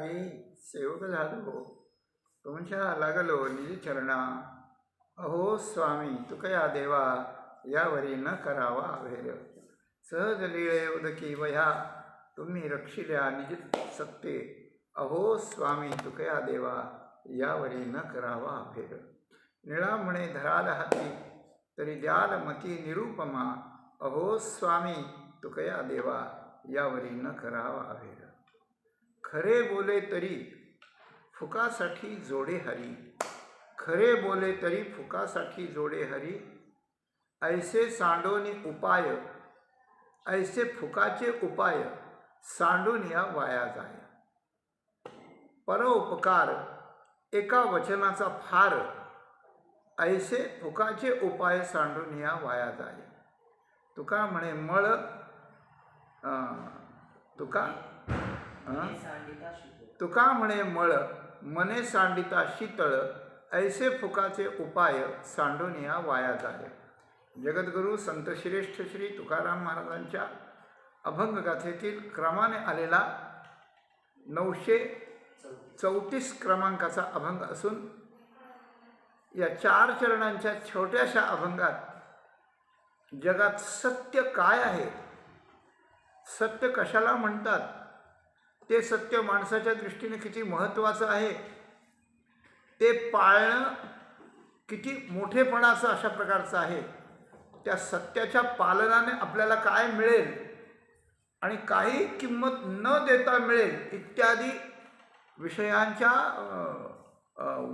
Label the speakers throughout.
Speaker 1: मी सेवक झालो, तुमच्या लागलो निज चरणा. अहो स्वामी तुकया देवा, यावरी न करावा अभेर. सहज लीळे उदकी वह्या, तुम्ही रक्षिल्या निज सत्ते. अहो स्वामी तुकया देवा, यावरी न करावा अभेर. निळा म्हणे धराल हाती, तरी द्याल मती निरूपमा. अहो स्वामी तुकया देवा, यावरी न करावा अभेर. खरे बोले तरी फुकासाठी जोडे हरी, खरे बोले तरी फुकासाठी जोडे हरी. ऐसे सांडोनी उपाय, ऐसे फुकाचे उपाय सांडून या वाया जाय. परोपकार एका वचनाचा फार, ऐसे फुकाचे उपाय सांडून या वाया जाय. तुका म्हणे मळ तुका म्हणे मळ, मने सांडिता शीतळ. ऐसे फुकाचे उपाय सांडून या वाया जाय. जगद्गुरू संत श्रेष्ठ श्री तुकाराम महाराजांच्या अभंगगाथेतील क्रमाने आलेला 934 क्रमांकाचा अभंग असून या 4 चरणांच्या छोट्याशा अभंगात जगात सत्य काय आहे, सत्य कशाला म्हणतात, ते सत्य माणसाच्या दृष्टीने किती महत्त्वाचं आहे, ते पाळणं किती मोठेपणाचं अशा प्रकारचं आहे, त्या सत्याच्या पालनाने आपल्याला काय मिळेल आणि काही किंमत न देता मिळेल इत्यादी विषयांच्या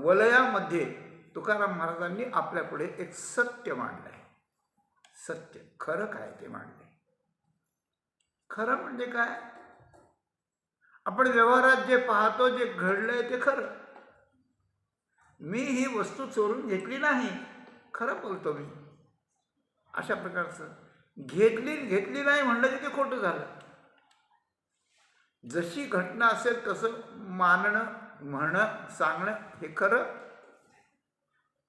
Speaker 1: वलयामध्ये तुकाराम महाराजांनी आपल्यापुढे एक सत्य मांडलं आहे. सत्य खरं काय ते मांडले. खरं म्हणजे काय? आपण व्यवहारात जे पाहतो, जे घडलंय ते खरं. मी ही वस्तू चोरून घेतली नाही, खरं बोलतो मी, अशा प्रकारचं. घेतली नाही म्हणलं की ते खोटं झालं. जशी घटना असेल तसं मानणं, म्हणणं, सांगणं हे खरं.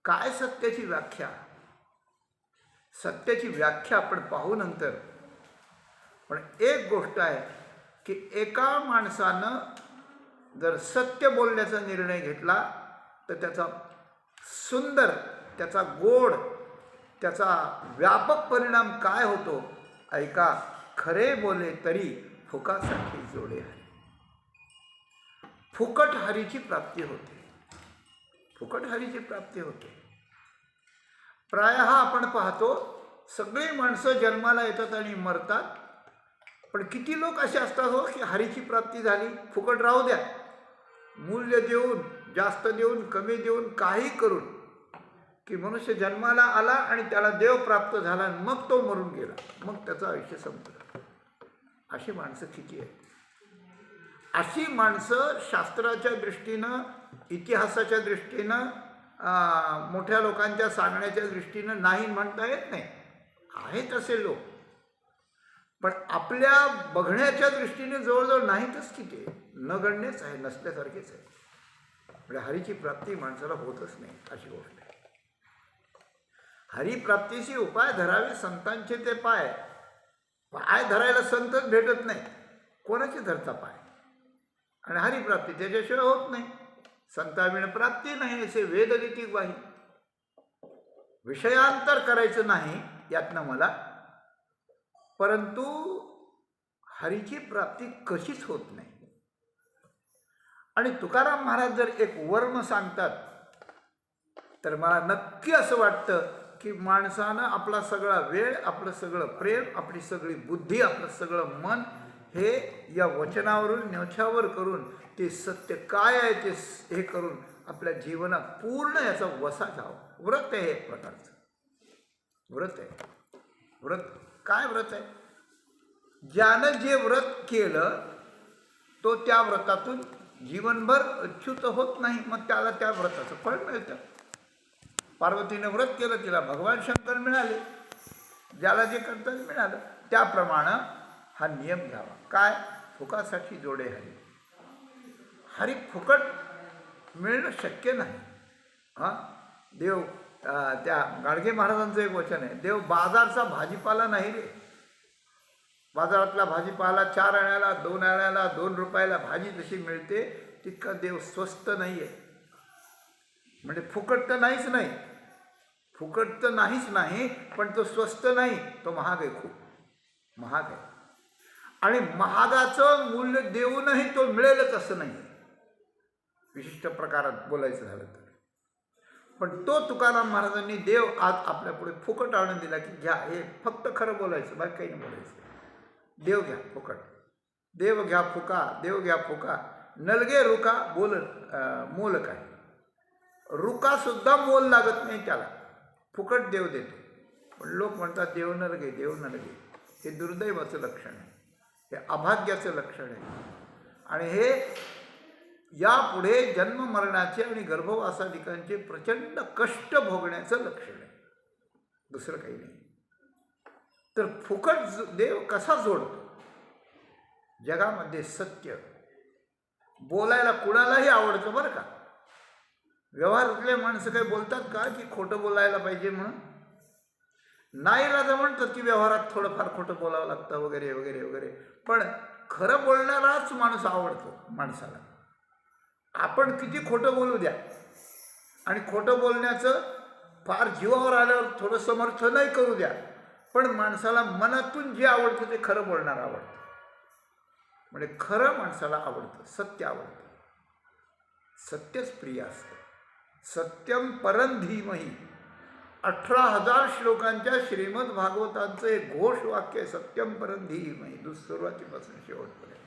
Speaker 1: काय सत्याची व्याख्या? सत्याची व्याख्या आपण पाहू नंतर. पण एक गोष्ट आहे की एका माणसानं जर सत्य बोलण्याचा निर्णय घेतला तर त्याचा सुंदर, त्याचा गोड, त्याचा व्यापक परिणाम काय होतो ऐका. खरे बोले तरी फुकासाठी जोडे हरी. फुकट हरीची प्राप्ती होते, फुकट हरीची प्राप्ती होते. प्रायः आपण पाहतो सगळी माणसं जन्माला येतात आणि मरतात, पण किती लोक असे असतात हो की हरीची प्राप्ती झाली, फुकट राहू द्या, मूल्य देऊन, जास्त देऊन, कमी देऊन, काही करून, की मनुष्य जन्माला आला आणि त्याला देव प्राप्त झाला, मग तो मरून गेला, मग त्याचं आयुष्य संपलं. अशी माणसं किती आहेत? अशी माणसं शास्त्राच्या दृष्टीनं, इतिहासाच्या दृष्टीनं, मोठ्या लोकांच्या सांगण्याच्या दृष्टीनं नाही म्हणता येत नाही. आहेत असे लोक, पण आपल्या बघण्याच्या दृष्टीने जवळजवळ नाहीतच किती, न गणनेच आहे, नसल्यासारखेच आहे. म्हणजे हरीची प्राप्ती माणसाला होतच नाही, अशी गोष्ट आहे. हरिप्राप्तीशी उपाय धरावे संतांचे ते पाय. पाय धरायला संतच भेटत नाही, कोणाचे धरता पाय? आणि हरिप्राप्ती त्याच्याशिवाय होत नाही. संताविण प्राप्ती नाही असे वेदनीती ग्वाही. विषयांतर करायचं नाही यातनं मला, परंतु हरीची प्राप्ती कशीच होत नाही. आणि तुकाराम महाराज जर एक वर्म सांगतात तर मला नक्की असं वाटतं की माणसानं आपला सगळा वेळ, आपलं सगळं प्रेम, आपली सगळी बुद्धी, आपलं सगळं मन हे या वचनावरून न्योछावर करून ते सत्य काय आहे ते हे करून आपल्या जीवनात पूर्ण याचा वसा घ्यावा. व्रत आहे एक प्रकारचं, व्रत आहे. व्रत काय व्रत आहे? ज्यानं जे व्रत केलं तो त्या व्रतातून जीवनभर अच्युत होत नाही, मग त्याला त्या व्रताचं फळ मिळतं. पार्वतीनं व्रत केलं, तिला भगवान शंकर मिळाले, ज्याला जे कर्तव्य मिळालं. त्याप्रमाणे हा नियम घ्यावा. काय? फुकासाठी जोडे हरी. हरी फुकट मिळणं शक्य नाही. देव, त्या गाडगे महाराजांचं एक वचन आहे, देव बाजारचा भाजीपाला नाही रे. बाजारातला भाजीपाला 4 आण्याला, 2 आण्याला, 2 रुपयाला भाजी जशी मिळते तितका देव स्वस्त नाही आहे. म्हणजे फुकट तर नाहीच नाही, फुकट तर नाहीच नाही, पण तो स्वस्त नाही, तो महाग आहे, खूप महाग आहे. आणि महागाचं मूल्य देऊनही तो मिळेलच असं नाही, विशिष्ट प्रकारात बोलायचं झालं तर. पण तो तुकाराम महाराजांनी देव आज आपल्यापुढे फुकट आणून दिला की घ्या, हे फक्त खरं बोलायचं, बाकी काही नाही बोलायचं. देव घ्या फुकट, देव घ्या फुका, देव घ्या फुका, नलगे रुका बोल मोल काय. रुका सुद्धा मोल लागत नाही त्याला, फुकट देव देतो. पण लोक म्हणतात देव नलगे, देव नलगे. हे दुर्दैवाचं लक्षण आहे, हे अभाग्याचं लक्षण आहे. आणि हे यापुढे जन्म मरणाचे आणि गर्भवासादिकांचे प्रचंड कष्ट भोगण्याचं लक्षण आहे, दुसरं काही नाही. तर फुकट देव कसा जोडतो? जगामध्ये सत्य बोलायला कुणालाही आवडतं बरं का. व्यवहारातले माणसं काही बोलतात का की खोटं बोलायला पाहिजे म्हणून? नाईलाज म्हणतात की व्यवहारात थोडंफार खोटं बोलावं लागतं वगैरे वगैरे वगैरे. पण खरं बोलणाराच माणूस आवडतो माणसाला. आपण किती खोटं बोलू द्या, आणि खोटं बोलण्याचं फार जीवावर आल्यावर थोडं समर्थनही करू द्या, पण माणसाला मनातून जे आवडतं ते खरं बोलणार आवडतं. म्हणजे खरं माणसाला आवडतं, सत्य आवडतं, सत्यच प्रिय असतं. सत्यम परम धीमहि, 18,000 श्लोकांच्या श्रीमद भागवतांचं एक घोष वाक्य आहे, सत्यम परम धीमहि, सुरुवातीपासून शेवटपर्यंत.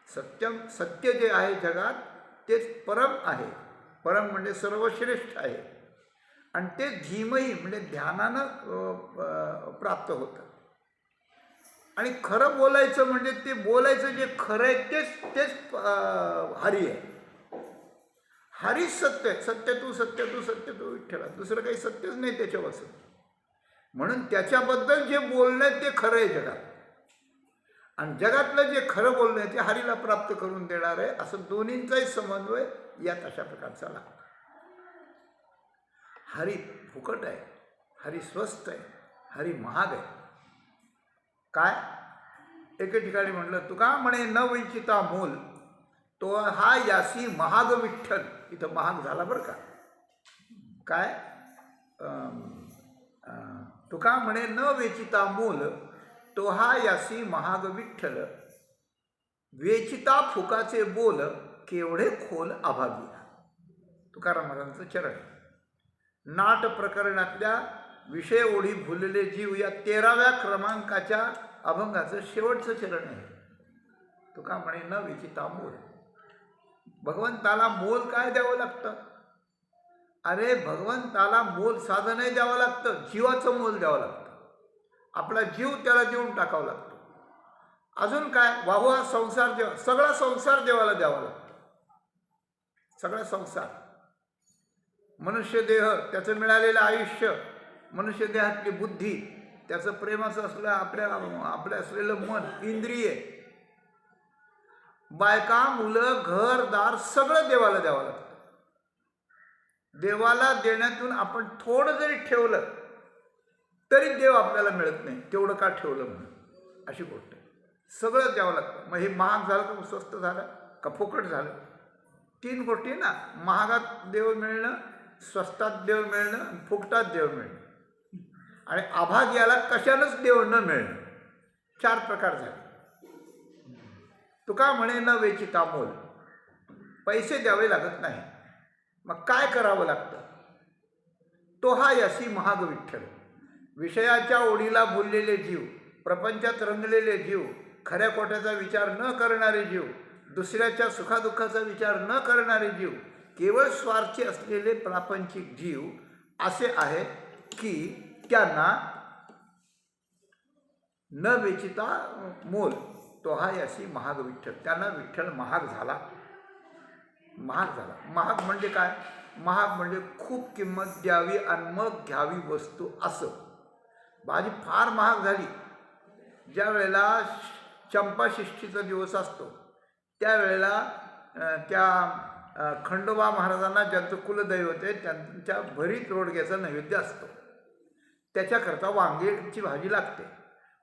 Speaker 1: सत्यम, सत्य जे आहे जगात तेच परम आहे. परम म्हणजे सर्वश्रेष्ठ आहे, आणि ते धीमही म्हणजे ध्यानानं प्राप्त होतं. आणि खरं बोलायचं म्हणजे ते बोलायचं जे खरं आहे तेच तेच हरी आहे. हरीच सत्य आहे. सत्य तू, सत्य तू, सत्य तू विठ्ठला, दुसरं काही सत्यच नाही त्याच्यापासून. म्हणून त्याच्याबद्दल जे बोलणं आहे ते खरं आहे जगात, आणि जगातलं जे खरं बोलणं आहे ते हरीला प्राप्त करून देणार आहे. असं दोन्हींचाही समन्वय यात अशा प्रकारचा लागतो. हरी फुकट आहे, हरी स्वस्त आहे, हरी महाग आहे. काय? एके ठिकाणी म्हटलं, तुका म्हणे न वंचिता मोल, तो हा यासी महाग विठ्ठल. इथं महाग झाला बरं का. काय? तुका म्हणे न वेचिता मोल, तो हा यासी महाग विठ्ठल, वेचिता फुकाचे बोल, केवढे खोल अभागी. तुकाराम महाराजांचं चरण. नाट प्रकरणातल्या विषय ओढी भुलले जीव या 13व्या क्रमांकाच्या अभंगाचं शेवटचं चरण आहे. तुका म्हणे न विचिता मोल. भगवंताला मोल काय द्यावं लागतं? अरे भगवंताला मोल साधं नाही द्यावं लागतं, जीवाचं मोल द्यावं लागतं. आपला जीव त्याला देऊन टाकावं लागतो. अजून काय? वाहुआ संसार देवा, सगळा संसार देवाला द्यावा लागतो, सगळा संसार. मनुष्य देह, त्याचं मिळालेलं आयुष्य, मनुष्य देहातली बुद्धी, त्याचं प्रेमाचं असलं आपल्या असलेलं मन, इंद्रिय, बायका, मुलं, घरदार, सगळं देवाला द्यावं लागतं. देवाला देण्यातून आपण थोडं जरी ठेवलं तरी देव आपल्याला मिळत नाही. तेवढं का ठेवलं म्हणून, अशी गोष्ट आहे. सगळं द्यावं लागतं. मग हे महाग झालं का स्वस्त झालं का फुकट झालं? 3 गोष्टी ना, महागात देव मिळणं, स्वस्तात देव मिळणं, फुकटात देव मिळणं, आणि अभाग्याला कशानंच देव न मिळणं. 4 प्रकार झाले. तुका म्हणे न वेचिता मोल, पैसे द्यावे लागत नाही. मग काय करावं लागतं? तो हा यासी महाग विठ्ठल. विषयाच्या ओढीला बोललेले जीव, प्रपंचात रंगलेले जीव, खऱ्या खोट्याचा विचार न करणारे जीव, दुसऱ्याच्या सुखादुःखाचा विचार न करणारे जीव, केवळ स्वार्थी असलेले प्रापंचिक जीव असे आहेत की त्यांना न वेचिता मोल, तो हा यासी महाग विठ्ठल. त्यांना विठ्ठल महाग झाला. महाग झाला. महाग म्हणजे काय? महाग म्हणजे खूप किंमत द्यावी आणि मग घ्यावी वस्तू, असं. भाजी फार महाग झाली, ज्या वेळेला चंपाषष्ठीचा दिवस असतो त्यावेळेला त्या खंडोबा महाराजांना, ज्यांचं कुलदैवत आहे, त्यांच्या भरीत रोडग्याचा नैवेद्य असतो. त्याच्याकरता वांग्याची भाजी लागते,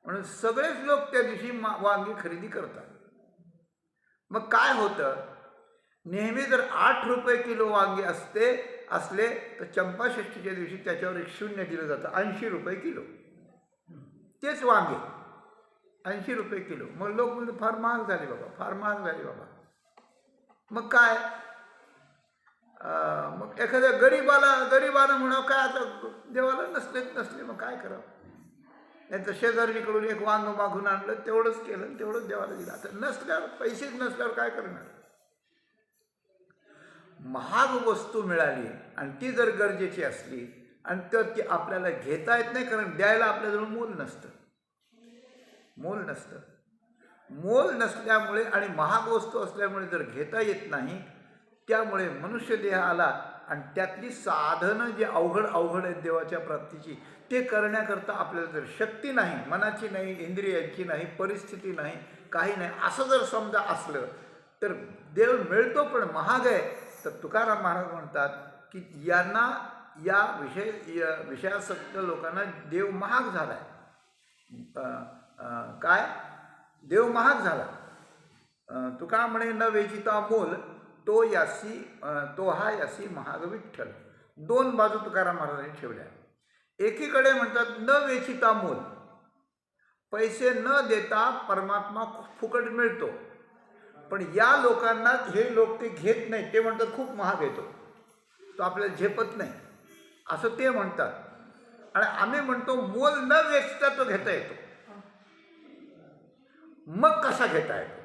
Speaker 1: म्हणून सगळेच लोक त्या दिवशी वांगी खरेदी करतात. मग काय होतं? नेहमी जर 8 रुपये किलो वांगे असले तर चंपाषष्ठीच्या दिवशी त्याच्यावर एक शून्य दिलं जातं, 80 रुपये किलो. तेच वांगे 80 रुपये किलो. मग लोक म्हणतात फार महाग झाले बाबा, फार महाग झाले बाबा. मग काय, मग एखाद्या गरीबानं म्हणावं काय, आता देवाला नसले मग काय करावं. नाही तर शेजारीकडून एक वांग मागून आणलं, तेवढंच केलं, तेवढंच देवाला दिलं. आता नसल्यावर, पैसेच नसल्यावर काय करणार. महाग वस्तू मिळाली आणि ती जर गरजेची असली आणि तर ती आपल्याला घेता येत नाही, कारण द्यायला आपल्याजवळ मोल नसतं. मोल नसल्यामुळे आणि महाग वस्तू असल्यामुळे जर घेता येत नाही, त्यामुळे मनुष्य देह आला आणि त्यातली साधनं जी अवघड आहेत देवाच्या प्राप्तीची, ते करण्याकरता आपल्याला जर शक्ती नाही, मनाची नाही, इंद्रियांची नाही, परिस्थिती नाही, काही नाही, असं जर समजा असलं तर देव मिळतो पण महाग आहे. तर तुकाराम महाराज म्हणतात की यांना या विषयासक्त लोकांना देव महाग झाला आहे. काय, देव महाग झाला. तुका म्हणे न वेचिता मोल, तो हा यासी महाग विठ्ठल. दोन बाजू तुकाराम महाराजांनी ठेवल्या. एकीकडे म्हणतात न वेचिता मोल, पैसे न देता परमात्मा फुकट मिळतो. पण या लोकांना, हे लोक ते घेत नाही, ते म्हणतात खूप महाग येतो, तो आपल्याला झेपत नाही, असं ते म्हणतात. आणि आम्ही म्हणतो मोल न वेचता तो घेता येतो. मग कसा घेता येतो?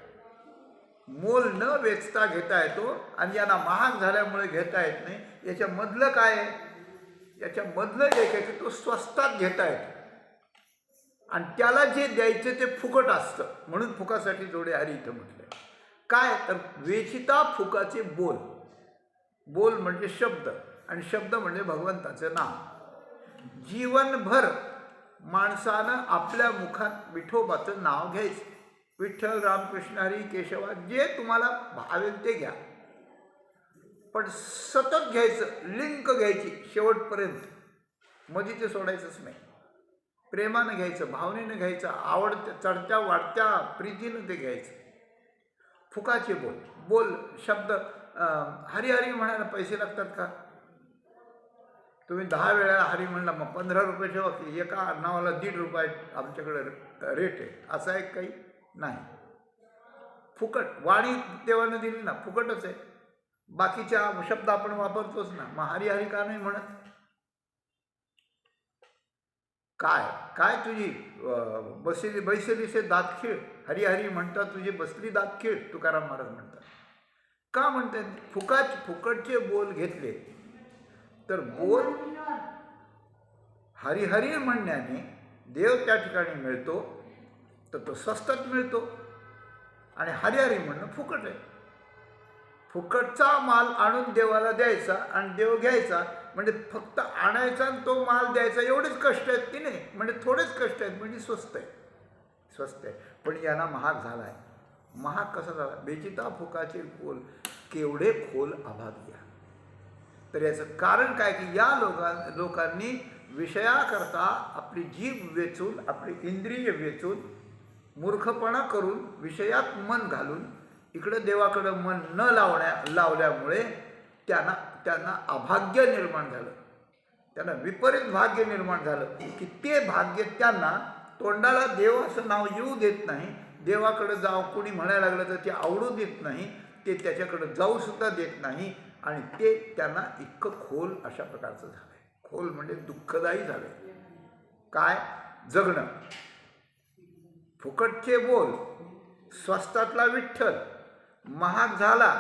Speaker 1: मोल न वेचता घेता येतो आणि यांना महाग झाल्यामुळे घेता येत नाही. याच्यामधलं काय आहे? याच्यामधलं एक आहे की तो स्वस्तात घेता येतो आणि त्याला जे द्यायचं ते फुकट असतं, म्हणून फुकासाठी जोडे हरी इथं म्हटलं. काय तर वेचिता फुकाचे बोल. बोल म्हणजे शब्द आणि शब्द म्हणजे भगवंताचं नाव. जीवनभर माणसानं आपल्या मुखात विठोबाचं नाव घ्यायचं. विठ्ठल, रामकृष्ण हरी, केशवा, जे तुम्हाला भावेल ते घ्या, पण सतत घ्यायचं, लिंक घ्यायची शेवटपर्यंत, मध्ये ते सोडायचंच नाही. प्रेमानं घ्यायचं, भावनेनं घ्यायचं, आवडत्या चढत्या वाढत्या प्रीतीनं ते घ्यायचं. फुकाचे बोल शब्द. हरिहरी म्हणायला पैसे लागतात का? तुम्ही 10 वेळा हरी म्हणला, मग 15 रुपये ठेवा की एका नावाला 1.5 रुपये आमच्याकडे रेट आहे, असं आहे काही नाही. फुकट वाणी देवानं दिली ना, फुकटच आहे. बाकीच्या शब्द आपण वापरतोच ना, मग हरिहरी का नाही म्हणत? काय तुझी बैसली से दात खीळ, हरिहरी म्हणतात तुझी बसली दात खीळ, तुकाराम महाराज म्हणतात. का म्हणतात? फुकटचे बोल घेतले तर बोल हरिहरी म्हणण्याने देव त्या ठिकाणी मिळतो, तर तो स्वस्तात मिळतो. आणि हरिहरी म्हणणं फुकट आहे. फुकटचा माल आणून देवाला द्यायचा आणि देव घ्यायचा, म्हणजे फक्त आणायचा आणि तो माल द्यायचा, एवढेच कष्ट आहेत की नाही? म्हणजे थोडेच कष्ट आहेत, म्हणजे स्वस्त आहे. पण यांना महाग झाला आहे. महाग कसा झाला? बेचिता फुकाचे बोल केवढे खोल अभागिया. तर याचं कारण काय की या लोकांनी विषयाकरता आपली जीभ वेचून, आपली इंद्रिय वेचून, मूर्खपणा करून, विषयात मन घालून, इकडं देवाकडं मन न लावल्यामुळे त्यांना अभाग्य निर्माण झालं. त्यांना विपरीत भाग्य निर्माण झालं की ते भाग्य त्यांना तोंडाला देव असं नाव येऊ देत नाही. देवाकडं जाऊ कोणी म्हणायला लागलं तर ते आवडू देत नाही, ते त्याच्याकडं जाऊसुद्धा देत नाही. आणि ते त्यांना इतकं खोल अशा प्रकारचं झालं आहे. खोल म्हणजे दुःखदायी झालं आहे. काय जगणं? फुकटचे बोल, स्वस्तातला विठ्ठल महाग झाला,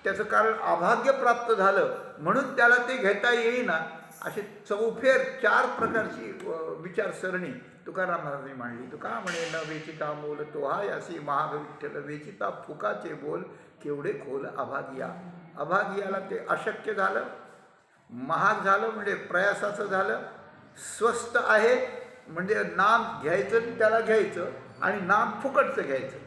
Speaker 1: त्याचं कारण अभाग्य प्राप्त झालं, म्हणून त्याला ते घेता येईना. असे चौफेर 4 प्रकारची विचारसरणी तुकाराम महाराजांनी मांडली. तुका म्हणे न वेचिता मोल, तो हा यासी महाग विठ्ठल, वेचिता फुकाचे बोल केवढे खोल अभागिया. अभागियाला ते अशक्य झालं, महाग झालं म्हणजे प्रयासाचं झालं, स्वस्त आहे म्हणजे नाम घ्यायचं, त्याला घ्यायचं आणि नाम फुकटचं घ्यायचं.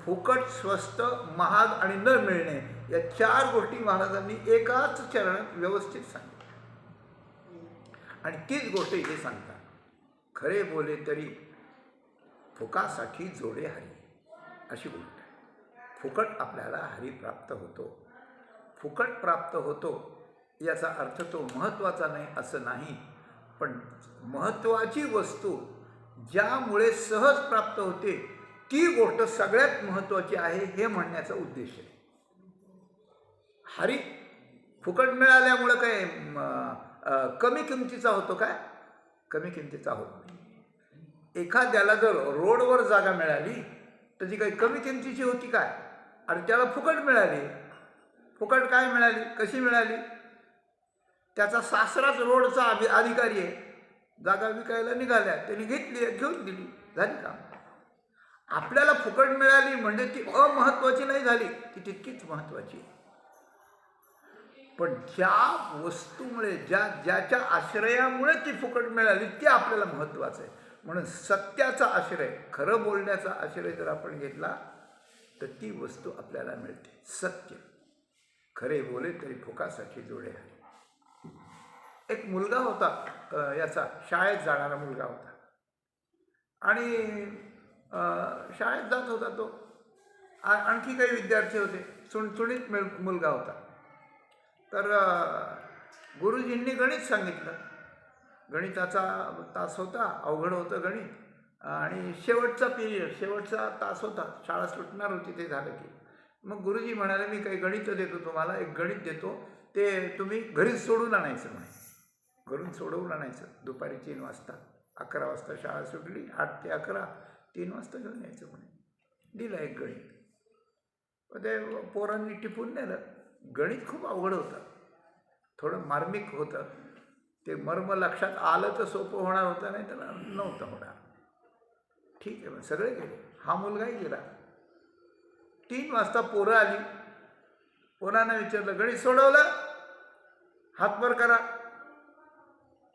Speaker 1: फुकट, स्वस्त, महाग आणि न मिळणे, या 4 गोष्टी महाराजांनी एकाच चरणात व्यवस्थित सांगितल्या. आणि तीच गोष्ट इथे सांगतात, खरे बोले तरी फुकासाठी जोडे हरी, अशी गोष्ट आहे. फुकट आपल्याला हरी प्राप्त होतो. फुकट प्राप्त होतो याचा अर्थ तो महत्त्वाचा नाही असं नाही, पण महत्त्वाची वस्तू ज्यामुळे सहज प्राप्त होते ती गोष्ट सगळ्यात महत्त्वाची आहे हे म्हणण्याचा उद्देश आहे. हरी फुकट मिळाल्यामुळं काय कमी किमतीचा होतो काय? कमी किमतीचा होत नाही. एखाद्याला जर रोडवर जागा मिळाली तर ती काही कमी किमतीची होती काय? आणि त्याला फुकट मिळाली. फुकट काय मिळाली, कशी मिळाली? त्याचा सासराच रोडचा अधिकारी आहे, जागा विकायला निघाल्या, त्यांनी घेतली, घेऊन दिली, झाली काम. आपल्याला फुकट मिळाली म्हणजे ती अमहत्वाची नाही झाली, ती तितकीच महत्त्वाची. पण ज्या वस्तूमुळे ज्याच्या आश्रयामुळे ती फुकट मिळाली ते आपल्याला महत्त्वाचं आहे. म्हणून सत्याचा आश्रय, खरं बोलण्याचा आश्रय जर आपण घेतला तर ती वस्तू आपल्याला मिळते. सत्य, खरे बोले तरी फुकासाठी जोडे आहे. एक मुलगा होता, याचा शाळेत जाणारा मुलगा होता, आणि शाळेत जात होता तो. आणखी काही विद्यार्थी होते, चुणचुणीत मुलगा होता. तर गुरुजींनी गणित सांगितलं. गणिताचा तास होता, अवघड होतं गणित, आणि शेवटचा पिरियड, शेवटचा तास होता, शाळा सुटणार होती ते झालं की. मग गुरुजी म्हणाले, मी काही गणित देतो तुम्हाला, एक गणित देतो, ते तुम्ही घरीच सोडून आणायचं म्हणे. घरून सोडवून आणायचं दुपारी 3 वाजता. 11 वाजता शाळा सुटली, 8 ते 11, 3 वाजता घेऊन यायचं म्हणे. दिलं एक गणित. ते पोरांनी टिपून नेलं. गणित खूप अवघड होतं, थोडं मार्मिक होतं. ते मर्म लक्षात आलं तर सोपं होणार होतं, नाही तर नव्हतं होणार. ठीक आहे, मग सगळे गेले, हा मुलगाही गेला. 3 वाजता पोरं आली. पोरांना विचारलं, गणित सोडवलं? हात वर करा.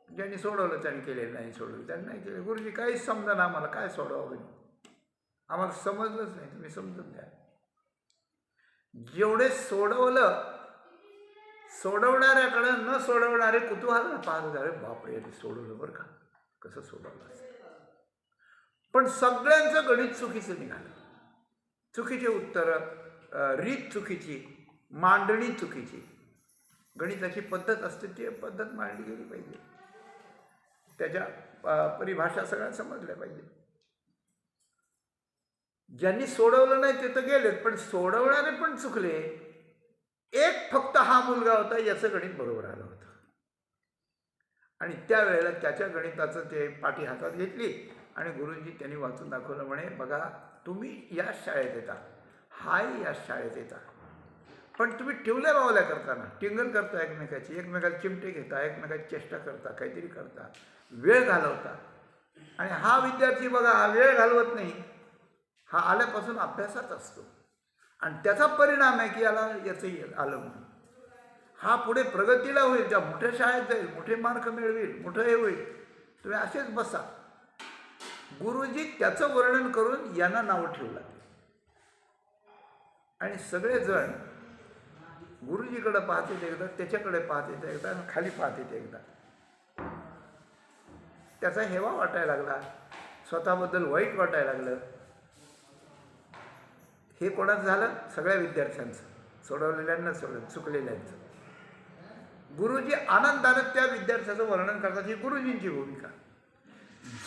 Speaker 1: ज्यांनी सोडवलं त्यांनी केलेलं, नाही सोडवलं त्यांनी नाही केलं. गुरुजी काहीच समजा ना आम्हाला, काय सोडवावं गणित, आम्हाला समजलंच नाही, तुम्ही समजून द्या. जेवढे सोडवलं, सोडवणाऱ्याकडं न सोडवणारे कुतूहल पाहत झाले, बापरे याने सोडवलं बरं का, कसं सोडवलं असेल. पण सगळ्यांचं गणित चुकीचं निघालं. चुकीचे उत्तरं, रीत चुकीची, मांडणी चुकीची. गणिताची पद्धत असते ती पद्धत मांडली गेली पाहिजे, त्याच्या परिभाषा सगळ्या समजल्या पाहिजे. ज्यांनी सोडवलं नाही ते तर गेलेत, पण सोडवणारे पण चुकले. एक फक्त हा मुलगा होता, याचं गणित बरोबर आलं होतं. आणि त्यावेळेला त्याच्या गणिताचं ते पाटी हातात घेतली आणि गुरुजी त्यांनी वाचून दाखवलं, म्हणे बघा तुम्ही याच शाळेत येता, हाही याच शाळेत येता, पण तुम्ही ठेवल्या बावल्या करताना टिंगल करता एकमेकाची, एकमेकाला चिमटे घेता, एकमेकाची चेष्टा करता, काहीतरी करता, वेळ घालवता. आणि हा विद्यार्थी बघा, हा वेळ घालवत नाही, हा आल्यापासून अभ्यासात असतो, आणि त्याचा परिणाम आहे की याचं आलं म्हणून हा पुढे प्रगतीला होईल, त्या मोठ्या शाळेत जाईल, मोठे मार्क मिळवेल, मोठं हे होईल. तुम्ही असेच बसा. गुरुजी त्याचं वर्णन करून यांना नाव ठेवलं, आणि सगळेजण गुरुजीकडे पाहते एकदा, त्याच्याकडे पाहते एकदा, आणि खाली पाहते एकदा. त्याचा हेवा वाटायला लागला, स्वतःबद्दल वाईट वाटायला लागलं. हे कोणाचं झालं? सगळ्या विद्यार्थ्यांचं, सोडवलेल्यांना सोडलं, चुकलेल्यांचं. गुरुजी आनंदानं त्या विद्यार्थ्याचं वर्णन करतात, ही गुरुजींची भूमिका.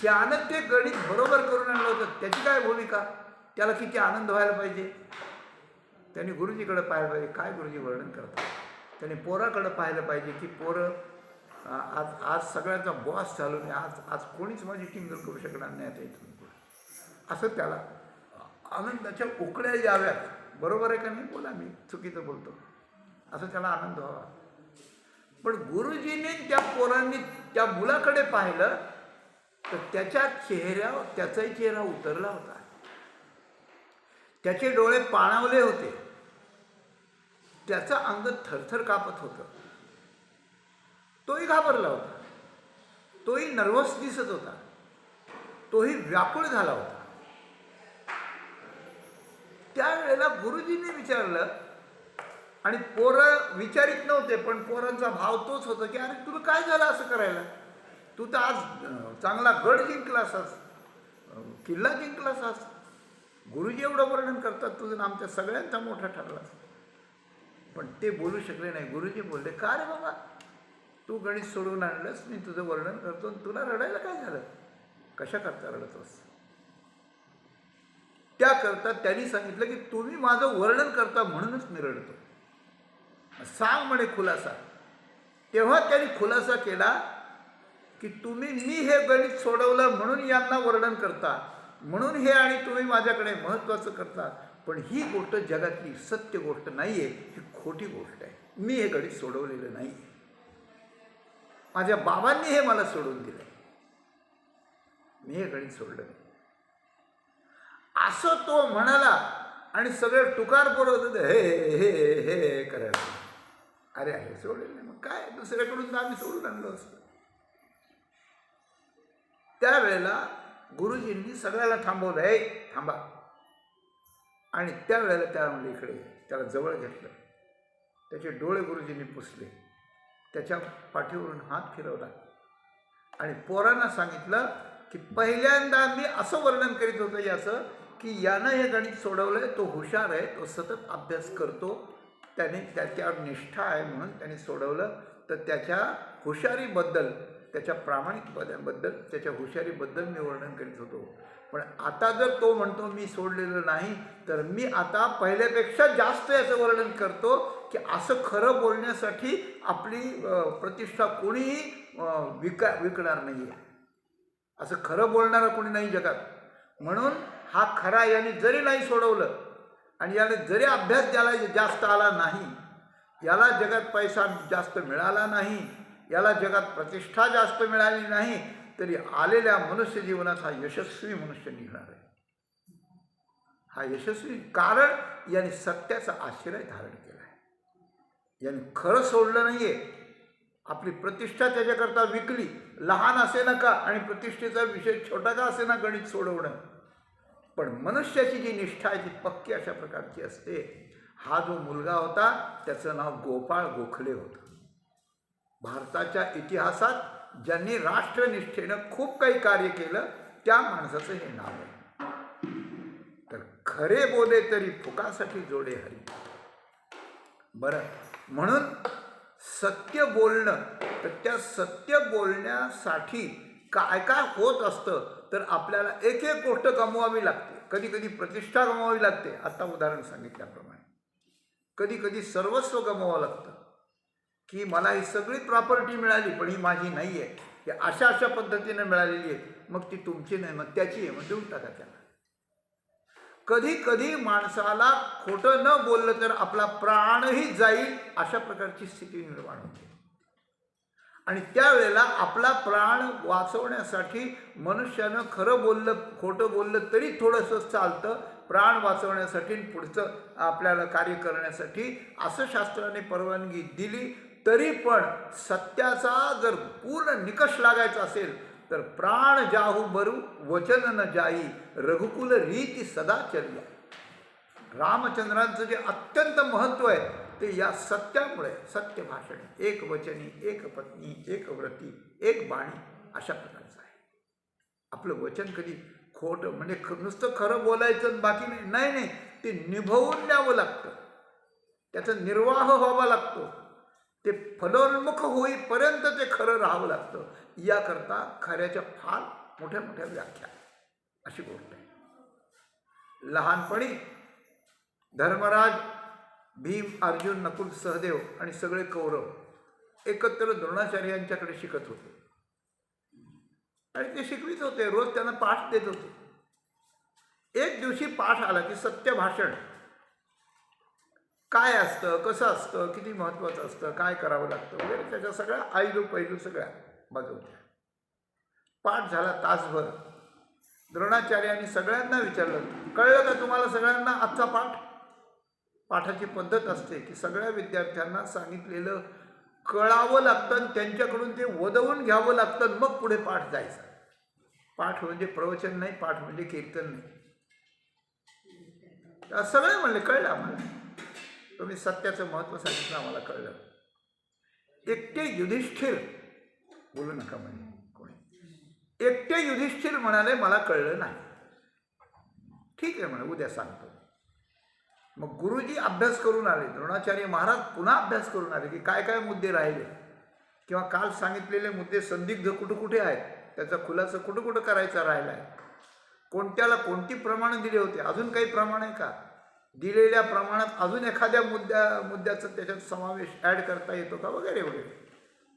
Speaker 1: ज्यानं ते गणित बरोबर करून आणलं होतं त्याची काय भूमिका? त्याला किती आनंद व्हायला पाहिजे. त्यांनी गुरुजीकडे पाहायला पाहिजे, काय गुरुजी वर्णन करतात. त्यांनी पोराकडे पाहिलं पाहिजे की पोरं आज सगळ्यांचा बॉस चालू आहे, आज कोणीच माझी टिंगल करू शकणार नाही आता इथून. असं त्याला आनंदाच्या उकड्या याव्यात. बरोबर आहे का नाही? बोला, मी चुकीचं बोलतो, असं त्याला आनंद व्हावा. पण गुरुजीने त्या पोरांनी त्या मुलाकडे पाहिलं तर त्याच्या चेहऱ्यावर त्याचाही चेहरा उतरला होता, त्याचे डोळे पाणावले होते, त्याचं अंग थरथर कापत होतं. तोही घाबरला होता, तोही नर्वस दिसत होता, तोही व्याकुळ झाला होता. त्यावेळेला गुरुजींनी विचारलं, आणि पोरं विचारित नव्हते, पण पोरांचा भाव तोच होता की अरे तुला काय झालं असं करायला, तू तर आज चांगला गड जिंकलास, किल्ला जिंकलास, गुरुजी एवढं वर्णन करतात तुझं, आमच्या सगळ्यांचा मोठा ठरलास. पण ते बोलू शकले नाही. गुरुजी बोलले, का रे बाबा, तू गणित सोडवून आणलंस, मी तुझं वर्णन करतो आणि तुला रडायला काय झालं, कशा करता रडतोस? त्याकरता त्यांनी सांगितलं की तुम्ही माझं वर्णन करता म्हणूनच मी रडतो, सांग म्हणे खुलासा. तेव्हा त्यांनी खुलासा केला की मी हे गणित सोडवलं म्हणून यांना वर्णन करता, म्हणून हे आणि तुम्ही माझ्याकडे महत्त्वाचं करता, पण ही गोष्ट जगातली सत्य गोष्ट नाही आहे, ही खोटी गोष्ट आहे. मी हे गणित सोडवलेलं नाही, माझ्या बाबांनी हे मला सोडून दिलं, मी हे गणित सोडलं नाही असं तो म्हणाला. आणि सगळे टुकार बोलत होते, हे हे हे करायचं. अरे अरे सोडलेलं नाही, मग काय दुसऱ्याकडून आम्ही सोडून आणलो असतं. त्यावेळेला गुरुजींनी सगळ्याला थांबवलं, हे थांबा. आणि त्यावेळेला त्याला म्हणलं इकडे, त्याला जवळ घेतलं, त्याचे डोळे गुरुजींनी पुसले, त्याच्या पाठीवरून हात फिरवला आणि पोरांना सांगितलं की पहिल्यांदा मी असं वर्णन करीत होतो याचं की यानं हे गणित सोडवलंय, तो हुशार आहे, तो सतत अभ्यास करतो, त्याने त्याच्यावर निष्ठा आहे म्हणून त्याने सोडवलं. तर त्याच्या हुशारीबद्दल, त्याच्या प्रामाणिकपणाबद्दल, त्याच्या हुशारीबद्दल मी वर्णन करीत होतो. पण आता जर तो म्हणतो मी सोडलेलं नाही, तर मी आता पहिल्यापेक्षा जास्त याचं वर्णन करतो की असं खरं बोलण्यासाठी आपली प्रतिष्ठा कोणीही विकणार नाही आहे. असं खरं बोलणारं कोणी नाही जगात. म्हणून हा खरा याने जरी नाही सोडवलं आणि याने जरी अभ्यास त्याला जास्त आला नाही, याला जगात पैसा जास्त मिळाला नाही, याला जगात प्रतिष्ठा जास्त मिळाली नाही, तरी आलेल्या मनुष्य जीवनात हा यशस्वी मनुष्य निघणार आहे. हा यशस्वी कारण याने सत्याचा आश्रय धारण केला आहे, याने खरं सोडलं नाहीये. आपली प्रतिष्ठा त्याच्याकरता विकली, लहान असे ना का आणि प्रतिष्ठेचा विषय छोटा का असे ना गणित सोडवणं, पण मनुष्याची जी निष्ठा आहे ती पक्की अशा प्रकारची असते. हा जो मुलगा होता त्याचं नाव गोपाळ गोखले होतं. भारताच्या इतिहासात ज्यांनी राष्ट्रनिष्ठेनं खूप काही कार्य केलं त्या माणसाचं हे नाव आहे. तर खरे बोले तरी फुकासाठी जोडे हरी. बरं, म्हणून सत्य बोलणं, तर त्या सत्य बोलण्यासाठी काय काय होत असतं, तर आपल्याला एक एक गोष्ट गमवावी लागते. कधी कधी प्रतिष्ठा गमवावी लागते, आता उदाहरण सांगितल्याप्रमाणे. कधी कधी सर्वस्व गमवावं लागतं की मला ही सगळी प्रॉपर्टी मिळाली पण ही माझी नाही आहे, ही अशा अशा पद्धतीने मिळालेली आहे, मग ती तुमची नाही, मग त्याची आहे, मग देऊन टाका त्याला. कधी कधी माणसाला खोटं न बोललं तर आपला प्राणही जाईल, अशा प्रकारची स्थिती निर्माण होते. आणि त्यावेळेला आपला प्राण वाचवण्यासाठी मनुष्यानं खरं बोललं खोटं बोललं तरी थोडंसं चालतं, प्राण वाचवण्यासाठी पुढचं आपल्याला कार्य करण्यासाठी असं शास्त्राने परवानगी दिली. तरी पण सत्याचा जर पूर्ण निकष लागायचा असेल तर प्राण जाहू बरू वचन न जाई, रघुकुल रीती सदा चलिया. रामचंद्रांचं जे अत्यंत महत्त्व आहे ते या सत्यामुळे, सत्य भाषण, एक वचनी, एक पत्नी, एक व्रती, एक बाणी, अशा प्रकारचं आहे. आपलं वचन कधी खोटं म्हणजे नुसतं खरं बोलायचं बाकी नाही, नाही, ते निभवून द्यावं लागतं, त्याचा निर्वाह व्हावा लागतो, ते फलोन्मुख होईपर्यंत ते खरं राहावं लागतं. याकरता खऱ्याच्या फार मोठ्या मोठ्या व्याख्या अशी गोष्ट आहे. लहानपणी धर्मराज, भीम, अर्जुन, नकुल, सहदेव आणि सगळे कौरव एकत्र द्रोणाचार्यांच्याकडे शिकत होते आणि ते शिकवित होते, रोज त्यांना पाठ देत होते. एक दिवशी पाठ आला की सत्य भाषण काय असतं, कसं असतं, किती महत्त्वाचं असतं, काय करावं लागतं वगैरे, त्याच्या सगळ्या आईलू पैलू सगळ्या बाजूच्या. पाठ झाला तासभर. द्रोणाचार्यांनी सगळ्यांना विचारलं, कळलं का तुम्हाला सगळ्यांना आजचा पाठ? पाठाची पद्धत असते की सगळ्या विद्यार्थ्यांना सांगितलेलं कळावं लागतं आणि त्यांच्याकडून ते वदवून घ्यावं लागतं, मग पुढे पाठ जायचा. पाठ म्हणजे प्रवचन नाही, पाठ म्हणजे कीर्तन नाही. सगळे म्हणले कळलं आम्हाला, तुम्ही सत्याचं महत्त्व सांगितलं, आम्हाला कळलं. एकटे युधिष्ठिर, बोलू नका म्हणे कोणी, एकटे युधिष्ठिर म्हणाले मला कळलं नाही. ठीक आहे म्हणे, उद्या सांगतो. मग गुरुजी अभ्यास करून आले, द्रोणाचार्य महाराज पुन्हा अभ्यास करून आले की काय काय मुद्दे राहिले किंवा काल सांगितलेले मुद्दे संदिग्ध कुठं कुठे आहेत, त्याचा खुलासा कुठं कुठं करायचा राहिला आहे, कोणत्याला कोणती प्रमाणं दिले होते, अजून काही प्रमाण आहे का, दिलेल्या प्रमाणात अजून एखाद्या मुद्द्याचा त्याच्यात समावेश ॲड करता येतो का, वगैरे वगैरे.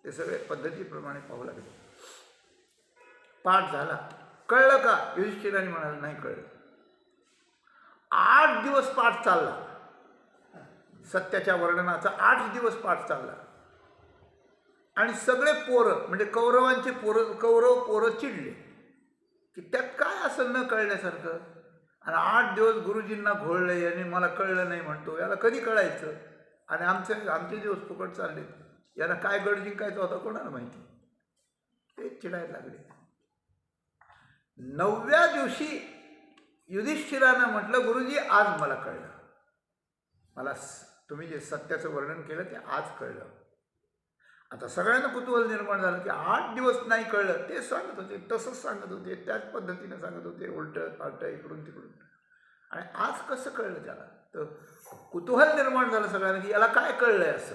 Speaker 1: ते सगळे पद्धतीप्रमाणे पाहू लागले. पाठ झाला. कळलं का? युधिष्ठिराने म्हणाला नाही कळलं. 8 दिवस पाठ चालला, सत्याच्या वर्णनाचा 8 दिवस पाठ चालला. आणि सगळे पोरं म्हणजे कौरवांचे कौरव पोरं चिडले की त्यात काय असं न कळण्यासारखं, आणि 8 दिवस गुरुजींना घोळले, यांनी मला कळलं नाही म्हणतो, याला कधी कळायचं, आणि आमचे दिवस फुकट चालले, याला काय गड जिंकायचा होता कोणाला माहिती. ते चिडायला लागले. 9व्या दिवशी युधिष्ठिरानं म्हटलं, गुरुजी आज मला कळलं, मला तुम्ही जे सत्याचं वर्णन केलं ते आज कळलं. आता सगळ्यांना कुतूहल निर्माण झालं की 8 दिवस नाही कळलं, ते सांगत होते, तसंच सांगत होते, त्याच पद्धतीने सांगत होते, उलटं पालटं इकडून तिकडून, आणि आज कसं कळलं त्याला. तर कुतूहल निर्माण झालं सगळ्यांना की याला काय कळलंय असं.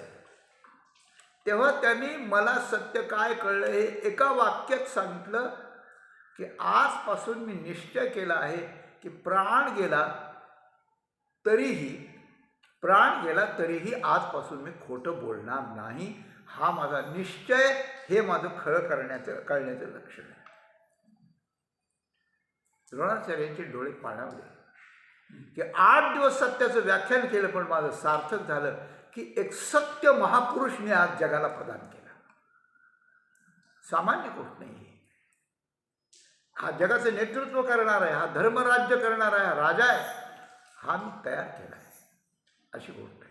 Speaker 1: तेव्हा त्यांनी मला सत्य काय कळलं हे एका वाक्यात सांगितलं की आजपासून मी निश्चय केला आहे की प्राण गेला तरीही आजपासून मी खोटं बोलणार नाही. हा माझा निश्चय, हे माझं खरं कळण्याचं लक्षण आहे. द्रोणाचार्यांचे डोळे पाणावले की 8 दिवस सत्याचं व्याख्यान केलं पण माझं सार्थक झालं की एक सत्य महापुरुष मी आज जगाला प्रदान केला. सामान्य गोष्ट नाही. हा जगाचं नेतृत्व करणार आहे, हा धर्मराज्य करणार आहे, हा राजा आहे, हा मी तयार केला आहे, अशी गोष्ट आहे.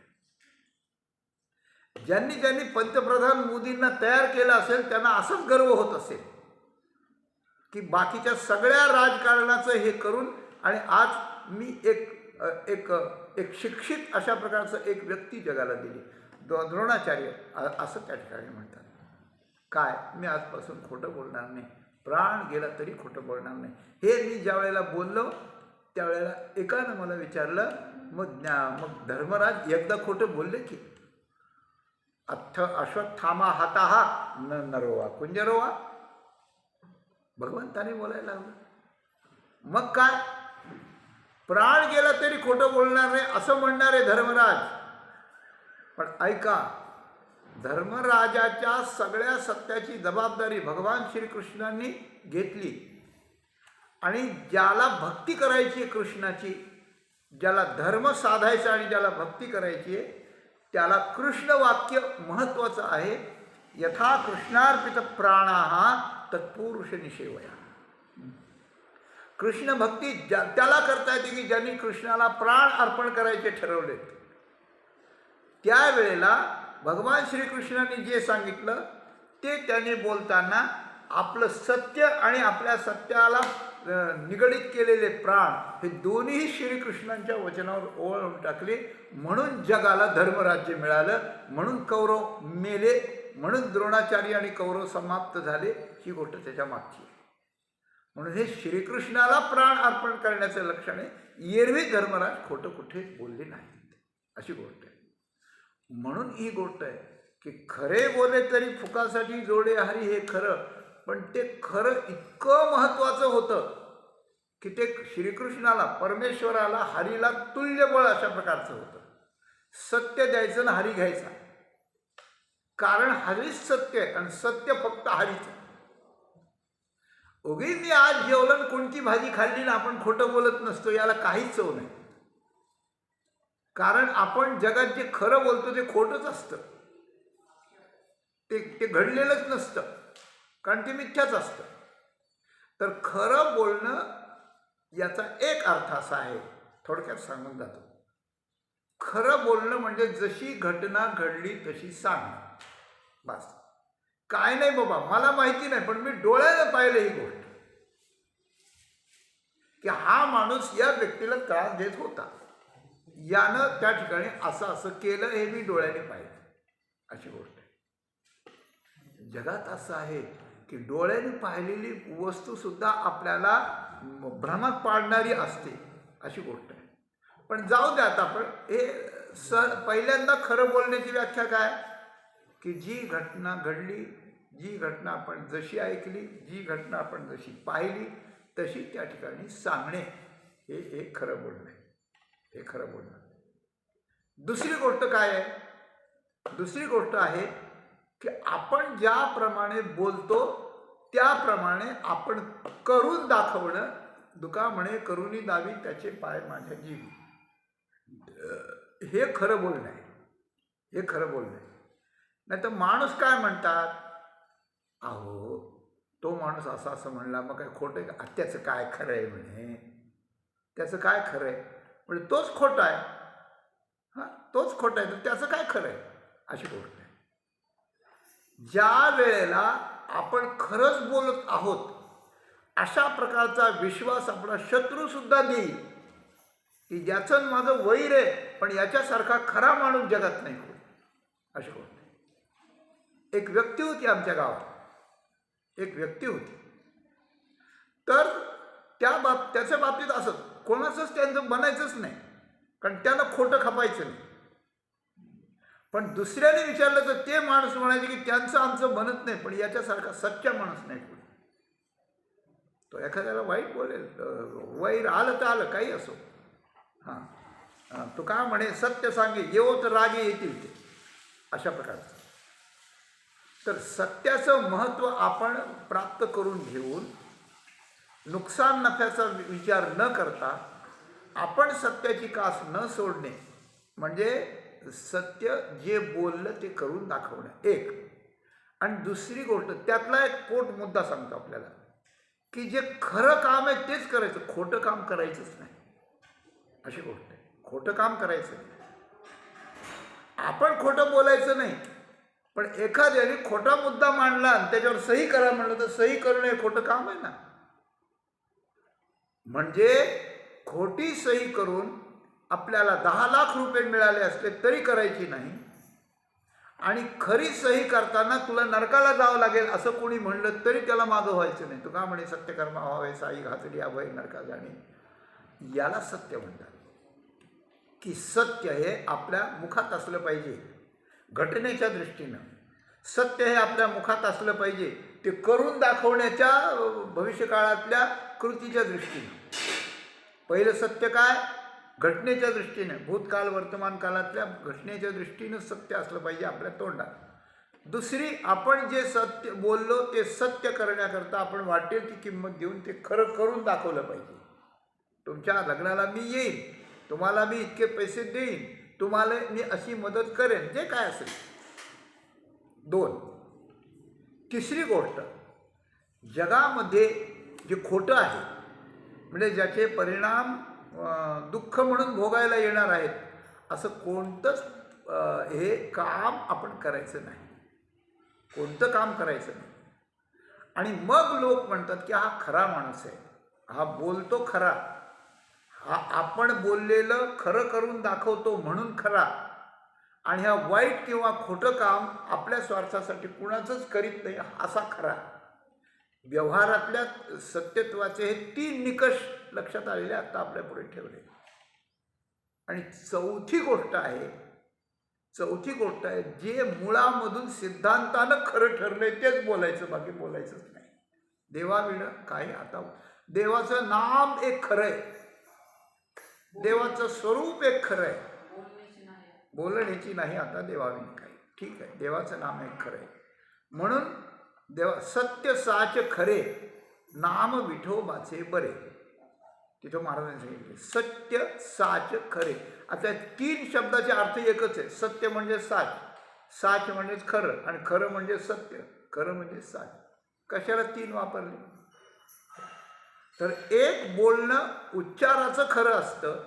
Speaker 1: ज्यांनी पंतप्रधान मोदींना तयार केलं असेल त्यांना असाच गर्व होत असेल की बाकीच्या सगळ्या राजकारणाचं हे करून, आणि आज मी एक शिक्षित अशा प्रकारचं एक व्यक्ती जगाला दिली. द्रोणाचार्य असं त्या ठिकाणी म्हणतात. काय, मी आजपासून खोटं बोलणार नाही, प्राण गेला तरी खोटं बोलणार नाही. हे मी ज्या वेळेला बोललो त्यावेळेला एकानं मला विचारलं, मग धर्मराज एकदा खोटं बोलले की अश्वत्थामा हाताहा नरोवा कुंजरोवा, भगवंताने बोलायला लागलं. मग काय, प्राण गेला तरी खोटं बोलणार नाही असं म्हणणारे धर्मराज. पण ऐका, धर्मराजाच्या सगळ्या सत्याची जबाबदारी भगवान श्रीकृष्णांनी घेतली, आणि ज्याला भक्ती करायची आहे कृष्णाची, ज्याला धर्म साधायचा आणि ज्याला भक्ती करायची आहे त्याला कृष्ण वाक्य महत्त्वाचं आहे. यथा कृष्णार्पित प्राणाः तत्पुरुष निषेवया. कृष्ण भक्ती त्याला करता येते की ज्यांनी कृष्णाला प्राण अर्पण करायचे ठरवले. त्यावेळेला भगवान श्रीकृष्णांनी जे सांगितलं ते त्याने बोलताना आपलं सत्य आणि आपल्या सत्याला निगडित केलेले प्राण हे दोन्ही श्रीकृष्णांच्या वचनावर ओवाळून टाकले. म्हणून जगाला धर्मराज्य मिळालं, म्हणून कौरव मेले, म्हणून द्रोणाचार्य आणि कौरव समाप्त झाले. ही गोष्ट त्याच्या मागची आहे. म्हणून हे श्रीकृष्णाला प्राण अर्पण करण्याचं लक्षण आहे. एरवी धर्मराज खोटं कुठे बोलले नाहीत, अशी गोष्ट आहे. म्हणून ही गोष्ट आहे की खरे बोले तरी फुकासाठी जोडे हरी, हे खरं, पण ते खरं इतकं महत्त्वाचं होतं की ते श्रीकृष्णाला, परमेश्वराला, हरीला तुल्यबळ अशा प्रकारचं होतं. सत्य द्यायचं ना हरी घ्यायचा, कारण हरीच सत्य आहे आणि सत्य फक्त हरीचं. उगीच मी आज जेवलं कोणती भाजी खाल्ली ना आपण खोटं बोलत नसतो, याला काहीच चव नाही. कारण आपण जगात जे खरं बोलतो ते खोटंच असतं, ते घडलेलंच नसतं, कारण ते मिथ्याच असतं. तर खरं बोलणं याचा एक अर्थ असा आहे, थोडक्यात सांगून जातो. खरं बोलणं म्हणजे जशी घटना घडली तशी सांगणं, बस. काय नाही बाबा मला माहिती नाही, पण मी डोळ्यानं पाहिलं ही गोष्ट की हा माणूस या व्यक्तीला त्रास देत होता, यानं त्या ठिकाणी असं केलं, हे मी डोळ्याने पाहिलं, अशी गोष्ट आहे. जगात असं आहे की डोळ्याने पाहिलेली वस्तू सुद्धा आपल्याला भ्रमात पाडणारी असते, अशी गोष्ट आहे. पण जाऊ द्या आता. आपण हे पहिल्यांदा खरं बोलण्याची व्याख्या काय, की जी घटना घडली, जी घटना आपण जशी ऐकली, जी घटना आपण जशी पाहिली तशी त्या ठिकाणी सांगणे, हे खरं बोलणं आहे. हे खरं बोलणं. दुसरी गोष्ट काय आहे, दुसरी गोष्ट आहे की आपण ज्याप्रमाणे बोलतो त्याप्रमाणे आपण करून दाखवणं. दुका म्हणे करुणी दावी त्याचे पाय माझ्या जीवी. हे खरं बोलणं आहे. हे खरं बोलणं आहे. नाही तर माणूस काय म्हणतात, अहो तो माणूस असा असं म्हणला, मग काय खोटं आहे का, त्याचं काय खरं आहे म्हणे, त्याचं काय खरं आहे म्हणजे तोच खोटा आहे. हां, तोच खोटा आहे तर त्याचं काय खरं आहे, अशी गोष्ट आहे. ज्या वेळेला आपण खरंच बोलत आहोत अशा प्रकारचा विश्वास आपला शत्रू सुद्धा देईल की ज्याचं माझं वैर आहे पण याच्यासारखा खरा माणूस जगात नाही कोणी, अशी गोष्ट आहे. एक व्यक्ती होती आमच्या गावात, एक व्यक्ती होती. तर त्याच्या बाबतीत असं कोणाचंच त्यांचं बनायचंच नाही, कारण त्याला खोटं खपायचं नाही. पण दुसऱ्याने विचारलं तर ते माणूस म्हणायचे की त्यांचं आमचं बनत नाही, पण याच्यासारखा सच्चा माणूस नाही कोणी. तो एखाद्याला वाईट बोलेल, वैर आलं तर आलं, काही असो. हां, तो काय म्हणे, सत्य सांगे येवो तर रागे येतील ते, अशा प्रकारचं. तर सत्याचं महत्त्व आपण प्राप्त करून घेऊन नुकसान नफ्याचा विचार न करता आपण सत्याची कास न सोडणे, म्हणजे सत्य जे बोललं ते करून दाखवणं एक. आणि दुसरी गोष्ट, त्यातला एक पोट मुद्दा सांगतो आपल्याला, की जे खरं काम आहे तेच करायचं, खोटं काम करायचंच नाही, अशी गोष्ट आहे. खोटं काम करायचं नाही. आपण खोटं बोलायचं नाही, पण एखाद्याने खोटा मुद्दा मांडला आणि त्याच्यावर सही करा म्हणलं तर सही करणं हे खोटं काम आहे ना. म्हणजे खोटी सही करून आपल्याला 10 लाख रुपये मिळाले असले तरी करायची नाही, आणि खरी सही करताना तुला नरकाला जावं लागेल असं कोणी म्हणलं तरी त्याला मागं व्हायचं नाही. तू का म्हणे सत्यकर्मा व्हावे साई घातली अभय नरका जाणे. याला सत्य म्हणतात, की सत्य हे आपल्या मुखात असलं पाहिजे. घटनेच्या दृष्टीनं सत्य हे आपल्या मुखात असलं पाहिजे, ते करून दाखवण्याच्या भविष्यकाळातल्या कृतीच्या दृष्टीनं. पहिलं सत्य काय, घटनेच्या दृष्टीने, भूतकाळ वर्तमान काळातल्या घटनेच्या दृष्टीनं सत्य असलं पाहिजे आपल्या तोंडात. दुसरी, आपण जे सत्य बोललो ते सत्य करण्याकरता आपण वाटेल ती किंमत देऊन ते खरं करून दाखवलं पाहिजे. तुमच्या लग्नाला मी येईन, तुम्हाला मी इतके पैसे देईन, तुम्हाला मी अशी मदत करेन, जे काय असेल. 2. तिसरी गोष्ट, जगामध्ये जे खोटं आहे, म्हणजे ज्याचे परिणाम दुःख म्हणून भोगायला येणार आहेत, असं कोणतंच हे काम आपण करायचं नाही, कोणतं काम करायचं नाही. आणि मग लोक म्हणतात की हा खरा माणूस आहे, हा बोलतो खरा, हा आपण बोललेलं खरं करून दाखवतो म्हणून खरा, आणि हा वाईट किंवा खोटं काम आपल्या स्वार्थासाठी कुणाचंच करीत नाही असा खरा. व्यवहारातल्या सत्यत्वाचे हे 3 निकष लक्षात आलेले आता आपल्या पुढे ठेवले. आणि चौथी गोष्ट आहे, जे मुळामधून सिद्धांतानं खरं ठरलंय तेच बोलायचं, बाकी बोलायचंच नाही. देवाविणं काही, आता देवाचं नाम एक खरं आहे, देवाचं स्वरूप एक खरं आहे, बोलण्याची नाही आता देवाविणं काही. ठीक आहे, देवाचं नाम एक खरं आहे. म्हणून देवा सत्य साच खरे, नाम विठोबाचे बरे. तिथं महाराजांनी सांगितले सत्य साच खरे. आता 3 शब्दाचे अर्थ एकच आहे. सत्य म्हणजे साच, साच म्हणजेच खरं, आणि खरं म्हणजे सत्य, खरं म्हणजे साच. कशाला 3 वापरले? तर एक बोलणं उच्चाराचं खरं असतं,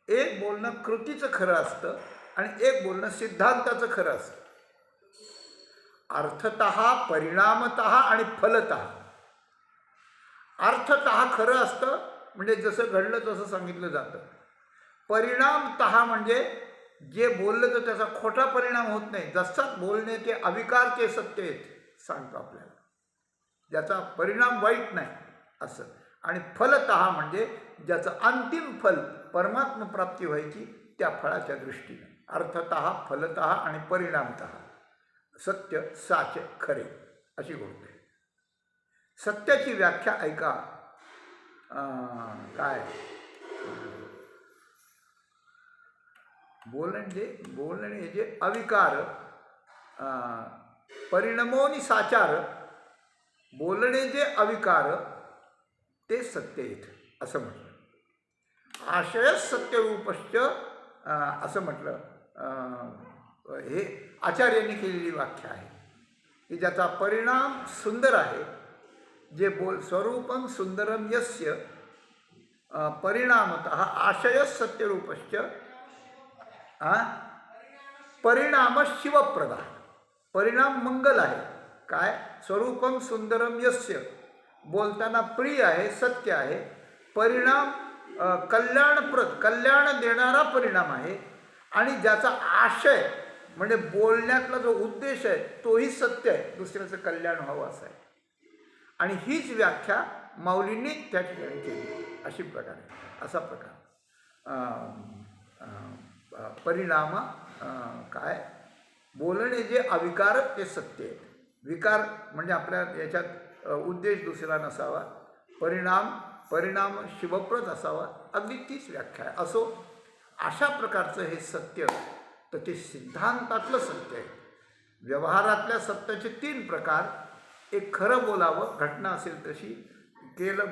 Speaker 1: एक बोलणं कृतीचं खरं असतं, आणि एक बोलणं सिद्धांताचं खरं असतं. अर्थतः, परिणामतः आणि फलतः. अर्थतः खरं असतं, म्हणजे जसं घडलं तसं सांगितलं जातं. परिणामतः म्हणजे जे बोललं तर त्याचा खोटा परिणाम होत नाही, जसा बोलणे ते अविकार ते सत्य येते सांगतो आपल्याला, ज्याचा परिणाम वाईट नाही असं. आणि फलतः म्हणजे ज्याचं अंतिम फल परमात्मप्राप्ती व्हायची त्या फळाच्या दृष्टीने, अर्थतः फलतः आणि परिणामतः. सत्य साच खरे अशी गोष्ट आहे. सत्याची व्याख्या ऐका. काय बोलणे जे अविकार, परिणमोनी साचार, बोलणे जे अविकार ते सत्य येत असं म्हटलं. आशयच सत्यरूपश्च असं म्हटलं. हे आचार्यांनी केलेली व्याख्या आहे की ज्याचा परिणाम सुंदर आहे, जे स्वरूपम सुंदरम यस्य परिणामतः आशयच सत्यरूपश्च परिणाम शिवप्रदा. परिणाम मंगल आहे. काय? स्वरूपम सुंदरम यस्य, बोलताना प्रिय आहे, सत्य आहे. परिणाम कल्याणप्रद, कल्याण देणारा परिणाम आहे. आणि ज्याचा आशय म्हणजे बोलण्यातला जो उद्देश आहे तोही सत्य आहे, दुसऱ्याचं कल्याण व्हावं असं आहे. आणि हीच व्याख्या माऊलींनी त्या ठिकाणी केली. असा प्रकार परिणाम काय? बोलणे जे अविकार ते सत्य आहे. विकार म्हणजे आपल्या याच्यात उद्देश दुसरा नसावा, परिणाम शिवप्रद असावा. अगदी तीच व्याख्या आहे. असो, अशा प्रकारचं हे सत्य तर ते सिद्धांतातलं सत्य आहे. व्यवहारातल्या सत्याचे 3 प्रकार. एक, खरं बोलावं, घटना असेल तशी,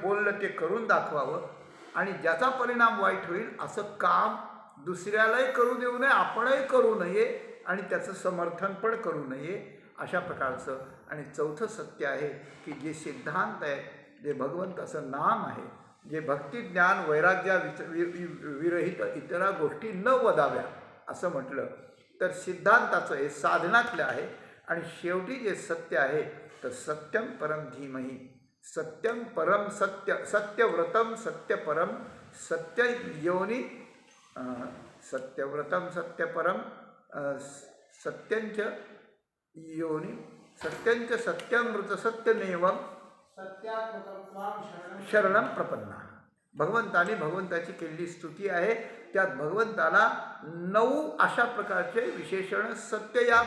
Speaker 1: बोललं ते करून दाखवावं, आणि ज्याचा परिणाम वाईट होईल असं काम दुसऱ्यालाही करू देऊ नये, आपणही करू नये, आणि त्याचं समर्थन पण करू नये, अशा प्रकारचं. आणि चौथं सत्य आहे की जे सिद्धांत आहे, जे भगवंताचं नाम आहे, जे भक्ती ज्ञान वैराग्या विरहित इतरा गोष्टी न वदाव्या असं म्हटलं तर सिद्धांताचं हे साधनातलं आहे. आणि शेवटी जे सत्य आहे तर सत्यम परम धीमहि, सत्यम परम सत्य, सत्यव्रतम सत्यपरम सत्य योनी, सत्यव्रतम सत्यपरम सत्यंच योनी, सत्यंच सत्यमृत सत्यमेवम शरणम प्रपन्ना. भगवंताची केलेली स्तुती आहे. त्यात भगवंताला 9 अशा प्रकारचे विशेषण सत्य या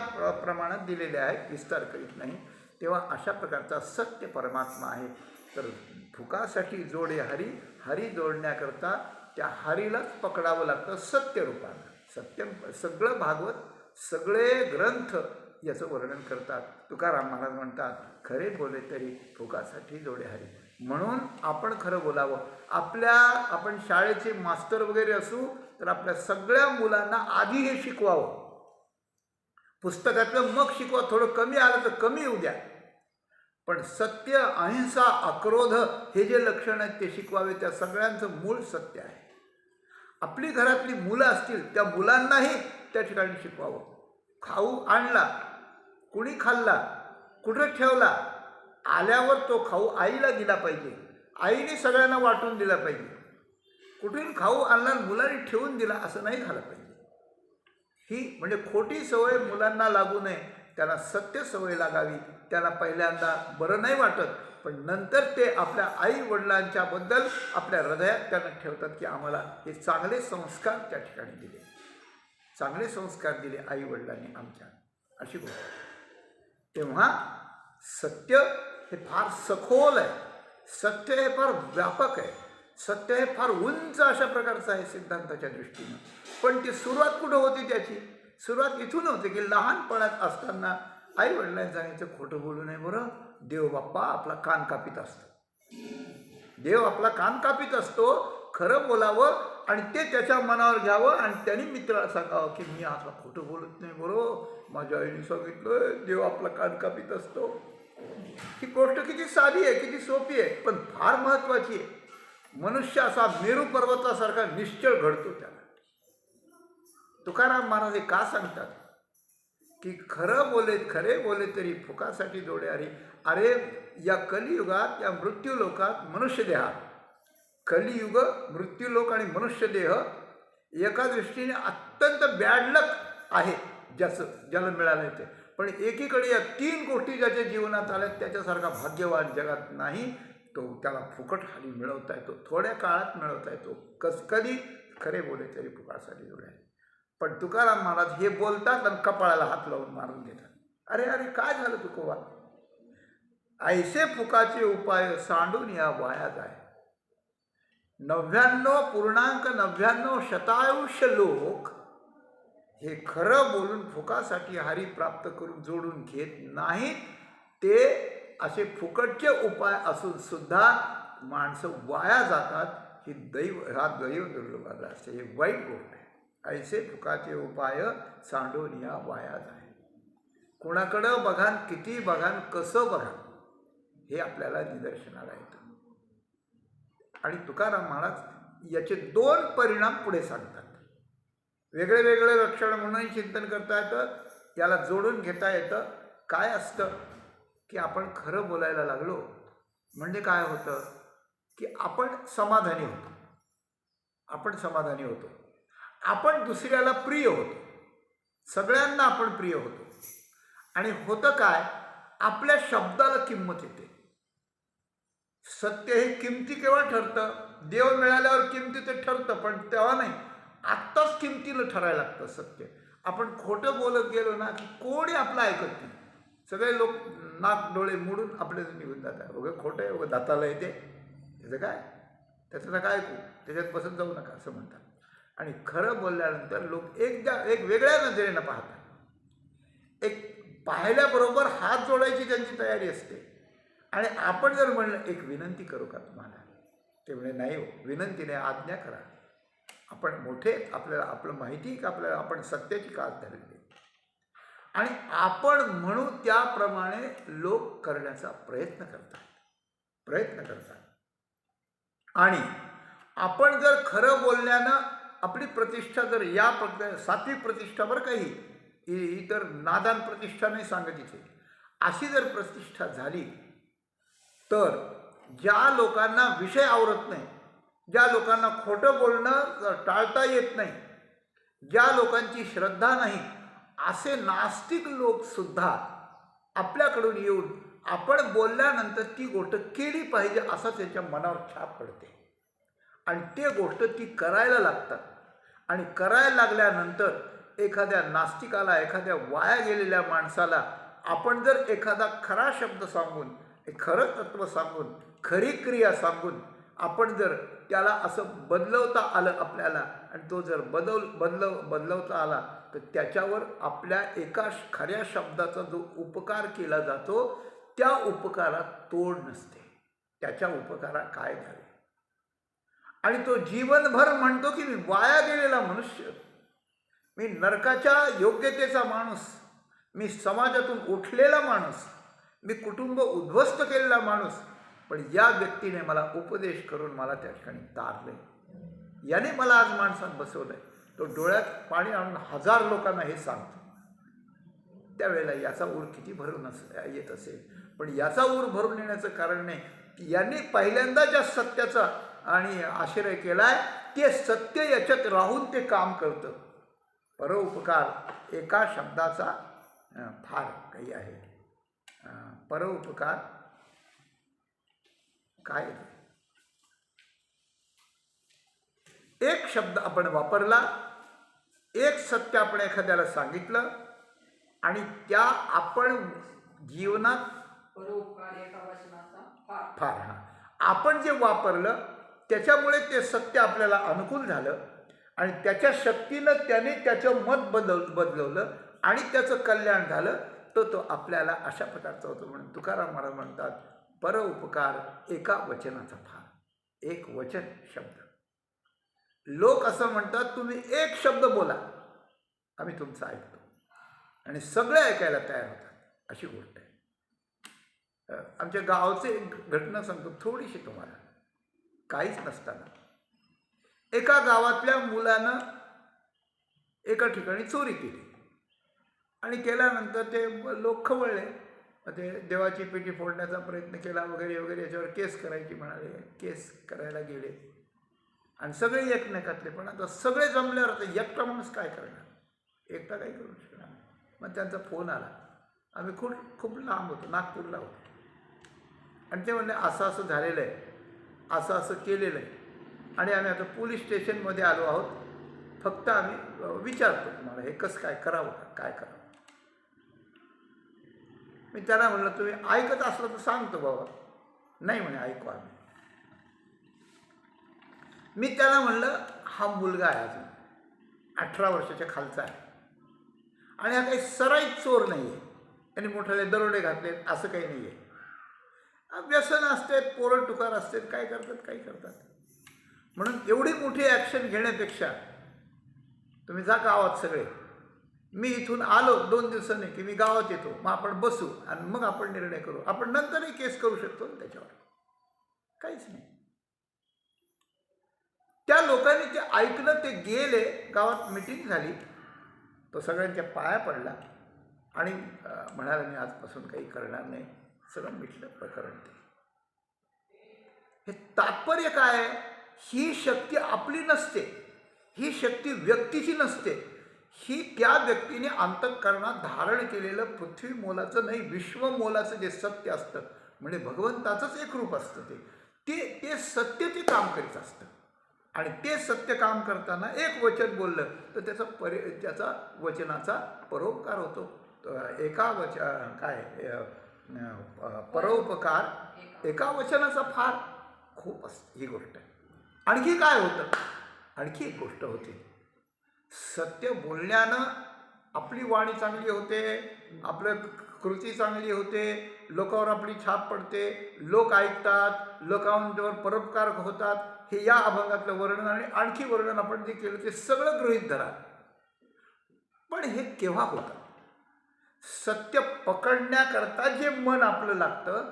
Speaker 1: प्रमाणात दिलेले आहेत, विस्तार करीत नाही. तेव्हा अशा प्रकारचा सत्य परमात्मा आहे. तर फुकासाठी जोडे हरी जोडण्याकरता त्या हरीलाच पकडावं लागतं सत्यरूपानं. सत्यम सगळं भागवत, सगळे ग्रंथ याचं वर्णन करतात. तुकाराम महाराज म्हणतात, खरे बोले तरी फुकासाठी जोडे हरी. म्हणून आपण खरं बोलावं. आपण शाळेचे मास्टर वगैरे असू तर आपल्या सगळ्या मुलांना आधी हे शिकवावं. पुस्तकातलं मग शिकवा. थोडं कमी आलं तर कमी येऊ द्या, पण सत्य, अहिंसा, अक्रोध हे जे लक्षण आहेत ते शिकवावे. त्या सगळ्यांचं मूळ सत्य आहे. आपली घरातली मुलं असतील त्या मुलांनाही त्या ठिकाणी शिकवावं. खाऊ आणला, कुणी खाल्ला, कुठं ठेवला, आल्यावर तो खाऊ आईला दिला पाहिजे, आईने सगळ्यांना वाटून दिला पाहिजे. कुठून खाऊ आणला मुलांनी ठेवून दिला असं नाही झालं पाहिजे. ही म्हणजे खोटी सवय मुलांना लागू नये. त्यांना सत्य सवय लागावी. त्यांना पहिल्यांदा बरं नाही वाटत, पण नंतर ते आपल्या आई वडिलांच्या बद्दल आपल्या हृदयात त्यांना ठेवतात की आम्हाला हे चांगले संस्कार त्या ठिकाणी दिले, चांगले संस्कार दिले आई वडिलांनी आमच्या, अशी गोष्ट. तेव्हा सत्य हे फार सखोल आहे. सत्य हे फार व्यापक आहे. सत्य हे फार उंच अशा प्रकारचं आहे सिद्धांताच्या दृष्टीनं. पण ती सुरुवात कुठं होती त्याची? सुरुवात इथून होते की लहानपणात असताना आई वडिलांनी सांगायचं खोटं बोलू नये बरं, देव बाप्पा आपला कान कापीत असतो. देव आपला कान कापीत असतो. खरं बोलावं आणि ते त्याच्या मनावर घ्यावं आणि त्यांनी मित्राला सांगावं की मी आता खोटं बोलत नाही बरोबर, माझ्या आईने सांगितलं देव आपला कान कापीत असतो. ही गोष्ट किती साधी आहे, किती सोपी आहे, पण फार महत्त्वाची आहे. मनुष्य असा मेरू पर्वतासारखा निश्चळ घडतो त्याला. तुकाराम महाराज हे का सांगतात की खरे बोले तरी फुकासाठी जोडे हरी. अरे या कलियुगात, या मृत्यूलोकात, मनुष्यदेहात, कलियुग, मृत्यूलोक आणि मनुष्यदेह एका दृष्टीने अत्यंत बॅड लक आहे ज्याला मिळालं ते. पण एकीकडे या 3 गोष्टी ज्याच्या जीवनात आल्या त्याच्यासारखा भाग्यवान जगात नाही. तो त्याला फुकट हानी मिळवता येतो, थोड्या काळात मिळवता येतो. कधी खरे बोले तरी फुकासाठी जोडे. पण तुकाराम महाराज हे बोलतात आणि कपाळाला हात लावून मारून देतात. अरे अरे काय झालं तुकोबा? ऐसे फुकाचे उपाय सांडून या वाया जाय. 99.99% लोक हे खरं बोलून फुकासाठी हरी प्राप्त करून जोडून घेत नाहीत. ते असे फुकटचे उपाय असून सुद्धा माणसं वाया जातात. ही हा दैव दुर्लभ असते. ही वाईट गोष्ट आहे. ऐसे फुकाचे उपाय सांडून या वाया जाय. कुणाकडं बघान, किती बघान, कसं बघान, हे आपल्याला निदर्शनाला येतं. आणि तुकाराम महाराज याचे 2 परिणाम पुढे सांगतात. वेगळे वेगळे लक्षण म्हणूनही चिंतन करता येतं, याला जोडून घेता येतं. काय असतं की आपण खरं बोलायला लागलो म्हणजे काय होतं की आपण समाधानी होतो. आपण दुसऱ्याला प्रिय होतो. सगळ्यांना आपण प्रिय होतो. आणि होतं काय, आपल्या शब्दाला किंमत येते. सत्य हे किमती केव्हा ठरतं? देव मिळाल्यावर किमतीचं ठरतं, पण तेव्हा नाही, आत्ताच किमतीनं ठरायला लागतं सत्य. आपण खोटं बोलत गेलो ना की कोणी आपलं ऐकत नाही. सगळे लोक नाक डोळे मोडून आपले निघून जातात. वगैरे खोटं आहे, वगैरे दाताला येते, त्याचं काय, त्याचं काय ऐकू, त्याच्यात बसत जाऊ नका असं म्हणतात. आणि खरं बोलल्यानंतर लोक एक वेगळ्या नजरेनं पाहतात. एक पाहिल्याबरोबर हात जोडायची त्यांची तयारी असते. आणि आपण जर म्हणलं एक विनंती करू का तुम्हाला, ते म्हणजे नाही हो, विनंती नाही, आज्ञा करा. आपण मोठे, आपल्याला आपलं माहिती की आपल्याला आपण सत्याची कास धरली आणि आपण म्हणू त्याप्रमाणे लोक करण्याचा प्रयत्न करतात. आणि आपण जर खरं बोलण्यानं आपली प्रतिष्ठा जर या सात्विक प्रतिष्ठा बरं काही इतर नादान प्रतिष्ठा नाही सांगत इथे, अशी जर प्रतिष्ठा झाली तर ज्या लोकांना विषय आवरत नाही, ज्या लोकांना खोटं बोलणं टाळता येत नाही, ज्या लोकांची श्रद्धा नाही, असे नास्तिक लोक सुद्धा आपल्याकडून येऊन आपण बोलल्यानंतर ती गोष्ट केली पाहिजे असं त्याच्या मनावर छाप पडते. आणि ते गोष्ट ती करायला लागतात. आणि करायला लागल्यानंतर एखाद्या नास्तिकाला, एखाद्या वाया गेलेल्या माणसाला आपण जर एखादा खरा शब्द सांगून, खरं तत्व सांगून, खरी क्रिया सांगून आपण जर त्याला असं बदलवता आलं आपल्याला, आणि तो जर बदलवता आला तर त्याच्यावर आपल्या एका खऱ्या शब्दाचा जो उपकार केला जातो त्या उपकारात तोड नसते. त्याच्या उपकारात काय झाले. आणि तो जीवनभर म्हणतो की मी वाया गेलेला मनुष्य, मी नरकाच्या योग्यतेचा माणूस, मी समाजातून उठलेला माणूस, मी कुटुंब उद्ध्वस्त केलेला माणूस, पण या व्यक्तीने मला उपदेश करून मला त्या ठिकाणी तारले, याने मला आज माणसात बसवलंय. तो डोळ्यात पाणी आणून 1000 लोकांना हे सांगतो. त्यावेळेला याचा ऊर किती भरून येत असेल. पण याचा ऊर भरून येण्याचं कारण नाही की यांनी पहिल्यांदा ज्या सत्याचा आणि आश्रय केलाय ते सत्य याच्यात राहून ते काम करतं. परोपकार एका शब्दाचा फार काही आहे. परोपकार काय, एक शब्द आपण वापरला, एक सत्य आपण एखाद्याला सांगितलं आणि त्या आपण जीवनात फार आपण जे वापरलं त्याच्यामुळे ते सत्य आपल्याला अनुकूल झालं आणि त्याच्या शक्तीनं त्याने त्याचं मत बदलवलं आणि त्याचं कल्याण झालं. तो आपल्याला अशा प्रकारचा होतो. म्हणून तुकाराम महाराज म्हणतात परोपकार एका वचनाचा फार. एक वचन शब्द. लोक असं म्हणतात तुम्ही एक शब्द बोला आम्ही तुमचं ऐकतो, आणि सगळे ऐकायला तयार होतात. अशी गोष्ट आहे. आमच्या गावाचे एक घटना सांगतो थोडीशी तुम्हाला. काहीच नसताना एका गावातल्या मुलानं एका ठिकाणी चोरी केली आणि केल्यानंतर ते लोक खवळले. ते देवाची पेटी फोडण्याचा प्रयत्न केला वगैरे वगैरे, याच्यावर केस करायची म्हणाले. केस करायला गेले आणि सगळे एकमेकातले. पण आता सगळे जमल्यावर आता एकटा माणूस काय करणार, एकटा काय करू शकणार. मग त्यांचा फोन आला. आम्ही खूप लांब होतो, नागपूरला होतो. आणि ते म्हणले असं असं झालेलं आहे, असं असं केलेलं आहे, आणि आम्ही आता पोलीस स्टेशनमध्ये आलो आहोत. फक्त आम्ही विचारतो तुम्हाला हे कसं काय करावं का काय करावं. मी त्याला म्हणलं तुम्ही ऐकत असलं तर सांगतो बाबा. नाही म्हणे ऐकू आम्ही. मी त्याला म्हणलं हा मुलगा आहे अजून 18 वर्षाच्या खालचा आहे आणि हा काही सराईत चोर नाही आहे. त्यांनी मोठाले दरोडे घातले असं काही नाही आहे. व्यसन असते, पोरं टुकार असते, काय करतात काही करतात. म्हणून एवढी मोठी ॲक्शन घेण्यापेक्षा तुम्ही जा गावात सगळे. मी इथून आलो 2 दिवसांनी की मी गावात येतो, मग आपण बसू आणि मग आपण निर्णय करू. आपण नंतरही केस करू शकतो ना त्याच्यावर, काहीच नाही. त्या लोकांनी ते ऐकलं, ते गेले. गावात मिटिंग झाली, तो सगळ्यांच्या पाया पडला आणि म्हणाला मी आजपासून काही करणार नाही. सगळं मिटलं प्रकरण. ते हे तात्पर्य काय आहे? ही शक्ती आपली नसते, ही शक्ती व्यक्तीची नसते. ही त्या व्यक्तीने अंतःकरणात धारण केलेलं पृथ्वी मोलाचं नाही, विश्व मोलाचं जे सत्य असतं, म्हणजे भगवंताचंच एक रूप असतं. ते सत्य ते काम करीत असतं. आणि ते सत्य काम करताना एक वचन बोललं तर त्याचा वचनाचा परोपकार होतो. परोपकार एका वचनाचा फार खूप असते ही गोष्ट. आणखी काय होतं? आणखी एक गोष्ट होती. सत्य बोलण्यानं आपली वाणी चांगली होते, आपलं कृती चांगली होते, लोकांवर आपली छाप पडते, लोक ऐकतात, लोकांवर परोपकार होतात. हे या अभंगातलं वर्णन आणि आणखी वर्णन आपण जे केलं ते सगळं गृहीत धरा. पण हे केव्हा होतं? सत्य पकडण्याकरता जे मन आपलं लागतं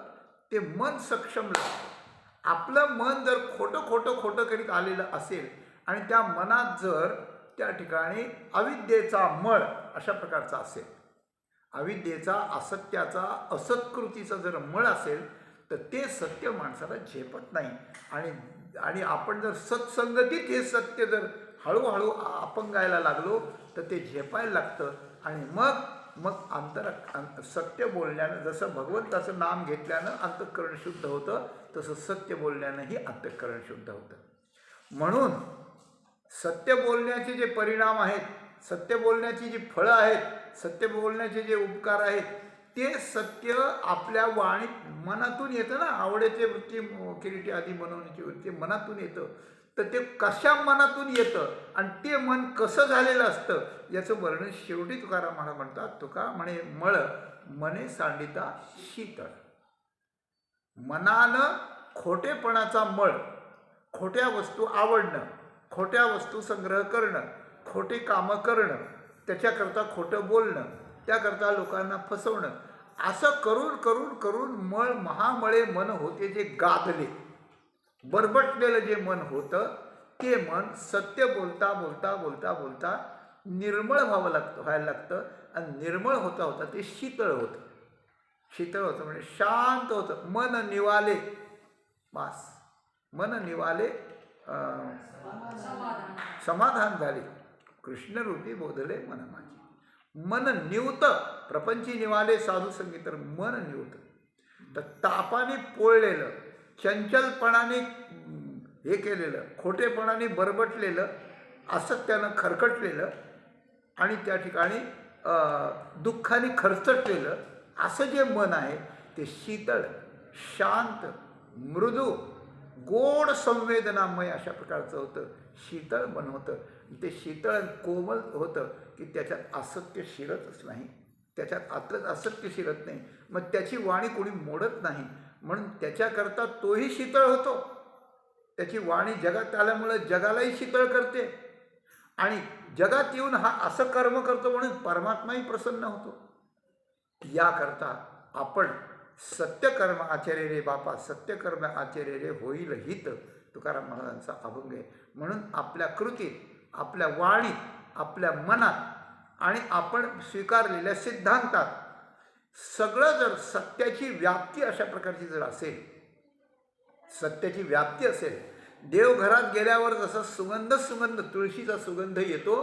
Speaker 1: ते मन सक्षम लागतं. आपलं मन जर खोटं करीत आलेलं असेल आणि त्या मनात जर त्या ठिकाणी अविद्येचा मळ अशा प्रकारचा असेल, अविद्येचा, असत्याचा, असत्कृतीचा जर मळ असेल तर ते सत्य माणसाला झेपत नाही. आणि आपण जर सत्संगतीत हे सत्य जर हळूहळू अपंगायला लागलो तर ते झेपायला लागतं. आणि मग सत्य बोलण्यानं, जसं भगवंताचं नाम घेतल्यानं अंतःकरण शुद्ध होतं, तसं सत्य बोलण्यानंही अंतःकरण शुद्ध होतं. म्हणून सत्य बोलण्याचे जे परिणाम आहेत, सत्य बोलण्याची जी फळं आहेत, सत्य बोलण्याचे जे उपकार आहेत, ते सत्य आपल्या वाणीत मनातून येतं ना. आवडेचे वृत्ती किरीटी आदी बनवण्याची वृत्ती मनातून येतं. तर ते कशा मनातून येतं आणि ते मन कसं झालेलं असतं याचं वर्णन शेवटी तुकाराम महाराज म्हणतात. तुका म्हणे मळ मने सांडिता शीतळ. मनानं खोटेपणाचा मळ, खोट्या वस्तू आवडणं, खोट्या वस्तू संग्रह करणं, खोटे कामं करणं, त्याच्याकरता खोटं बोलणं, त्याकरता लोकांना फसवणं, असं करून महामळे मन होते जे गादले, बरबटलेलं जे मन होतं ते मन सत्य बोलता निर्मळ व्हायला लागतं. आणि निर्मळ होता ते शीतळ होतं. शीतळ होतं म्हणजे शांत होतं. मन निवाले, बस मन निवाले, समाधान झाले, कृष्णरूपी बोधले मन माझे. मन निवत प्रपंची निवाले साधू संगीत. मन निवत तर तापाने पोळलेलं, चंचलपणाने हे केलेलं, खोटेपणाने बरबटलेलं, असत्यानं खरकटलेलं आणि त्या ठिकाणी दुःखाने खरचटलेलं असं जे मन आहे ते शीतळ, शांत, मृदू, गोड संवेदनामय अशा प्रकारचं होतं. शीतळ मन होतं. ते शीतळ कोमल होतं की त्याच्यात असत्य शिरतच नाही, त्याच्यात आतच असत्य शिरत नाही. मग त्याची वाणी कोणी मोडत नाही, म्हणून त्याच्याकरता तोही शीतळ होतो. त्याची वाणी जगात आल्यामुळे जगालाही शीतळ करते आणि जगात येऊन हा असं कर्म करतो म्हणून परमात्माही प्रसन्न होतो. याकरता आपण सत्यकर्म आचरे रे बापा, सत्यकर्म आचरे रे होईल हित, तुकाराम महाराजांचा अभंग आहे. म्हणून आपल्या कृतीत, आपल्या वाणीत, आपल्या मनात आणि आपण स्वीकारलेल्या सिद्धांतात सगळं जर सत्याची व्याप्ती अशा प्रकारची जर असेल, सत्याची व्याप्ती असेल, देवघरात गेल्यावर जसा सुगंध तुळशीचा सुगंध येतो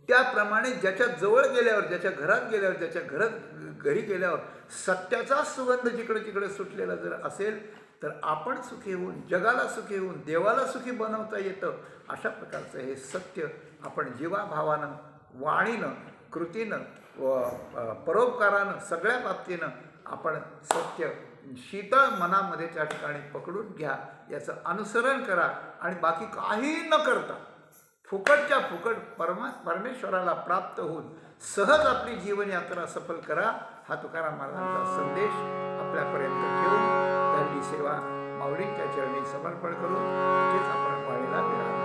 Speaker 1: त्याप्रमाणे ज्याच्या जवळ गेल्यावर, ज्याच्या घरात गेल्यावर, ज्याच्या घरी गेल्यावर सत्याचा सुगंध जिकडे तिकडे सुटलेला जर असेल तर आपण सुखी होऊन, जगाला सुखी होऊन, देवाला सुखी बनवता येतं. अशा प्रकारचं हे सत्य आपण जीवाभावानं, वाणीनं, कृतीनं व परोपकारानं, सगळ्या बाबतीनं आपण सत्य शीतळ मनामध्ये त्या ठिकाणी पकडून घ्या. याचं अनुसरण करा आणि बाकी काही न करता फुकटच्या फुकट परमेश्वराला प्राप्त होऊन सहज आपली जीवनयात्रा सफल करा. हा तुकाराम महाराजांचा संदेश आपल्यापर्यंत ठेवून त्यांची सेवा माऊलींच्या चरणी समर्पण करून तिथेच आपण वाणीला विराम.